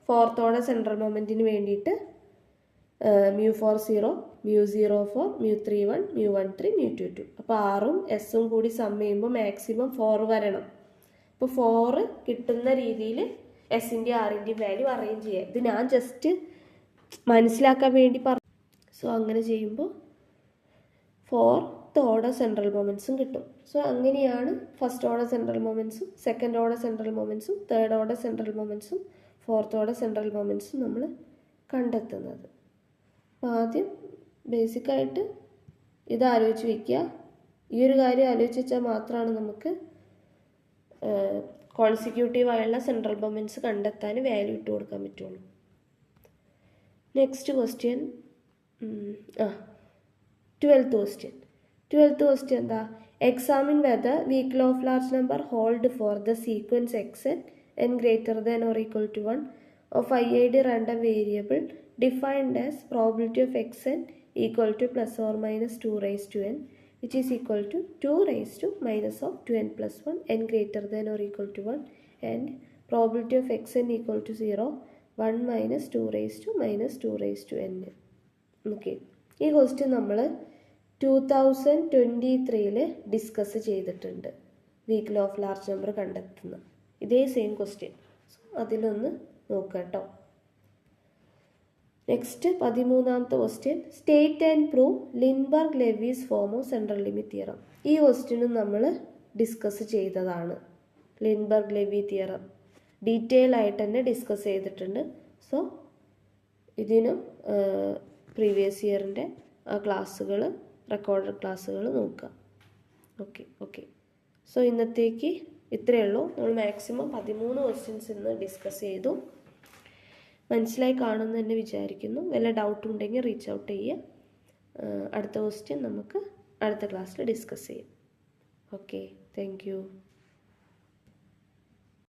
fourth order central മൊമെൻറ്റിന് വേണ്ടിയിട്ട് mu4 0, mu0 4, mu3 1, mu1 3, mu2 2. അപ്പോൾ ആറും എസും കൂടി some ചെയ്യുമ്പോൾ മാക്സിമം 4 വരണം. അപ്പോൾ 4 കിട്ടുന്ന രീതിയിൽ എസിൻ്റെയും ആറിൻ്റെയും വാല്യൂ അറേഞ്ച് ചെയ്യുക. ഇത് ഞാൻ ജസ്റ്റ് മനസ്സിലാക്കാൻ വേണ്ടി പറഞ്ഞു. സോ അങ്ങനെ ചെയ്യുമ്പോൾ 4th ഓർഡർ സെൻട്രൽ മൊമെൻറ്റ്സും കിട്ടും. സോ അങ്ങനെയാണ് ഫസ്റ്റ് ഓർഡർ സെൻട്രൽ മൊമെൻറ്റ്സും സെക്കൻഡ് ഓർഡർ സെൻട്രൽ മൊമെൻറ്റ്സും തേർഡ് ഓർഡർ സെൻട്രൽ മൊമെൻറ്റ്സും ഫോർത്ത് ഓർഡർ സെൻട്രൽ മൊമെൻറ്റ്സും നമ്മൾ കണ്ടെത്തുന്നത്. അപ്പോൾ ആദ്യം ബേസിക്കായിട്ട് ഇത് ആലോചിച്ച് വയ്ക്കുക. ഈ ഒരു കാര്യം ആലോചിച്ച് വെച്ചാൽ മാത്രമാണ് നമുക്ക് കോൺസിക്യൂട്ടീവായുള്ള സെൻട്രൽ മൊമെൻറ്റ്സ് കണ്ടെത്താൻ വാല്യൂ ഇട്ട് കൊടുക്കാൻ പറ്റുള്ളൂ. നെക്സ്റ്റ് ക്വസ്റ്റ്യൻ 12th ക്വസ്റ്റ്യൻ എന്താ? Examine whether weak law of large number hold for the sequence n greater than or equal to 1 of IID random variable defined as probability of xn equal to plus or minus 2 raised to n, which is equal to 2 raised to minus of 2n plus 1 n greater than or equal to 1, and probability of xn equal to 0 1 minus 2 raised to minus 2 raised to n. Okay, ഈ question നമ്മൾ 2023 discuss ചെയ്തിട്ടുണ്ട്. Weak law of large number കണ്ടെത്തുന്ന ഇതേ same question. So അതിലൊന്ന് നോക്കാം കേട്ടോ. Next 13th question, state and prove Lindeberg Levy's form of central limit theorem. ഈ ക്വസ്റ്റ്യനും നമ്മൾ ഡിസ്കസ് ചെയ്തതാണ്. ലിൻബർഗ് ലെവി തിയറം ഡീറ്റെയിൽ ആയിട്ട് തന്നെ ഡിസ്കസ് ചെയ്തിട്ടുണ്ട്. സോ ഇതിനും പ്രീവിയസ് ഇയറിൻ്റെ ക്ലാസ്സുകൾ, റെക്കോർഡഡ് ക്ലാസ്സുകൾ നോക്കുക. ഓക്കെ. സോ ഇന്നത്തേക്ക് ഇത്രയേ ഉള്ളൂ. നമ്മൾ മാക്സിമം 13 ക്വസ്റ്റ്യൻസ് ഇന്ന് ഡിസ്കസ് ചെയ്തു. മനസ്സിലായി കാണുമെന്ന് തന്നെ വിചാരിക്കുന്നു. വല്ല ഡൗട്ട് ഉണ്ടെങ്കിൽ റീച്ച് ഔട്ട് ചെയ്യുക. അടുത്ത ക്വസ്റ്റ്യൻ നമുക്ക് അടുത്ത ക്ലാസ്സിൽ ഡിസ്കസ് ചെയ്യാം. Okay, thank you.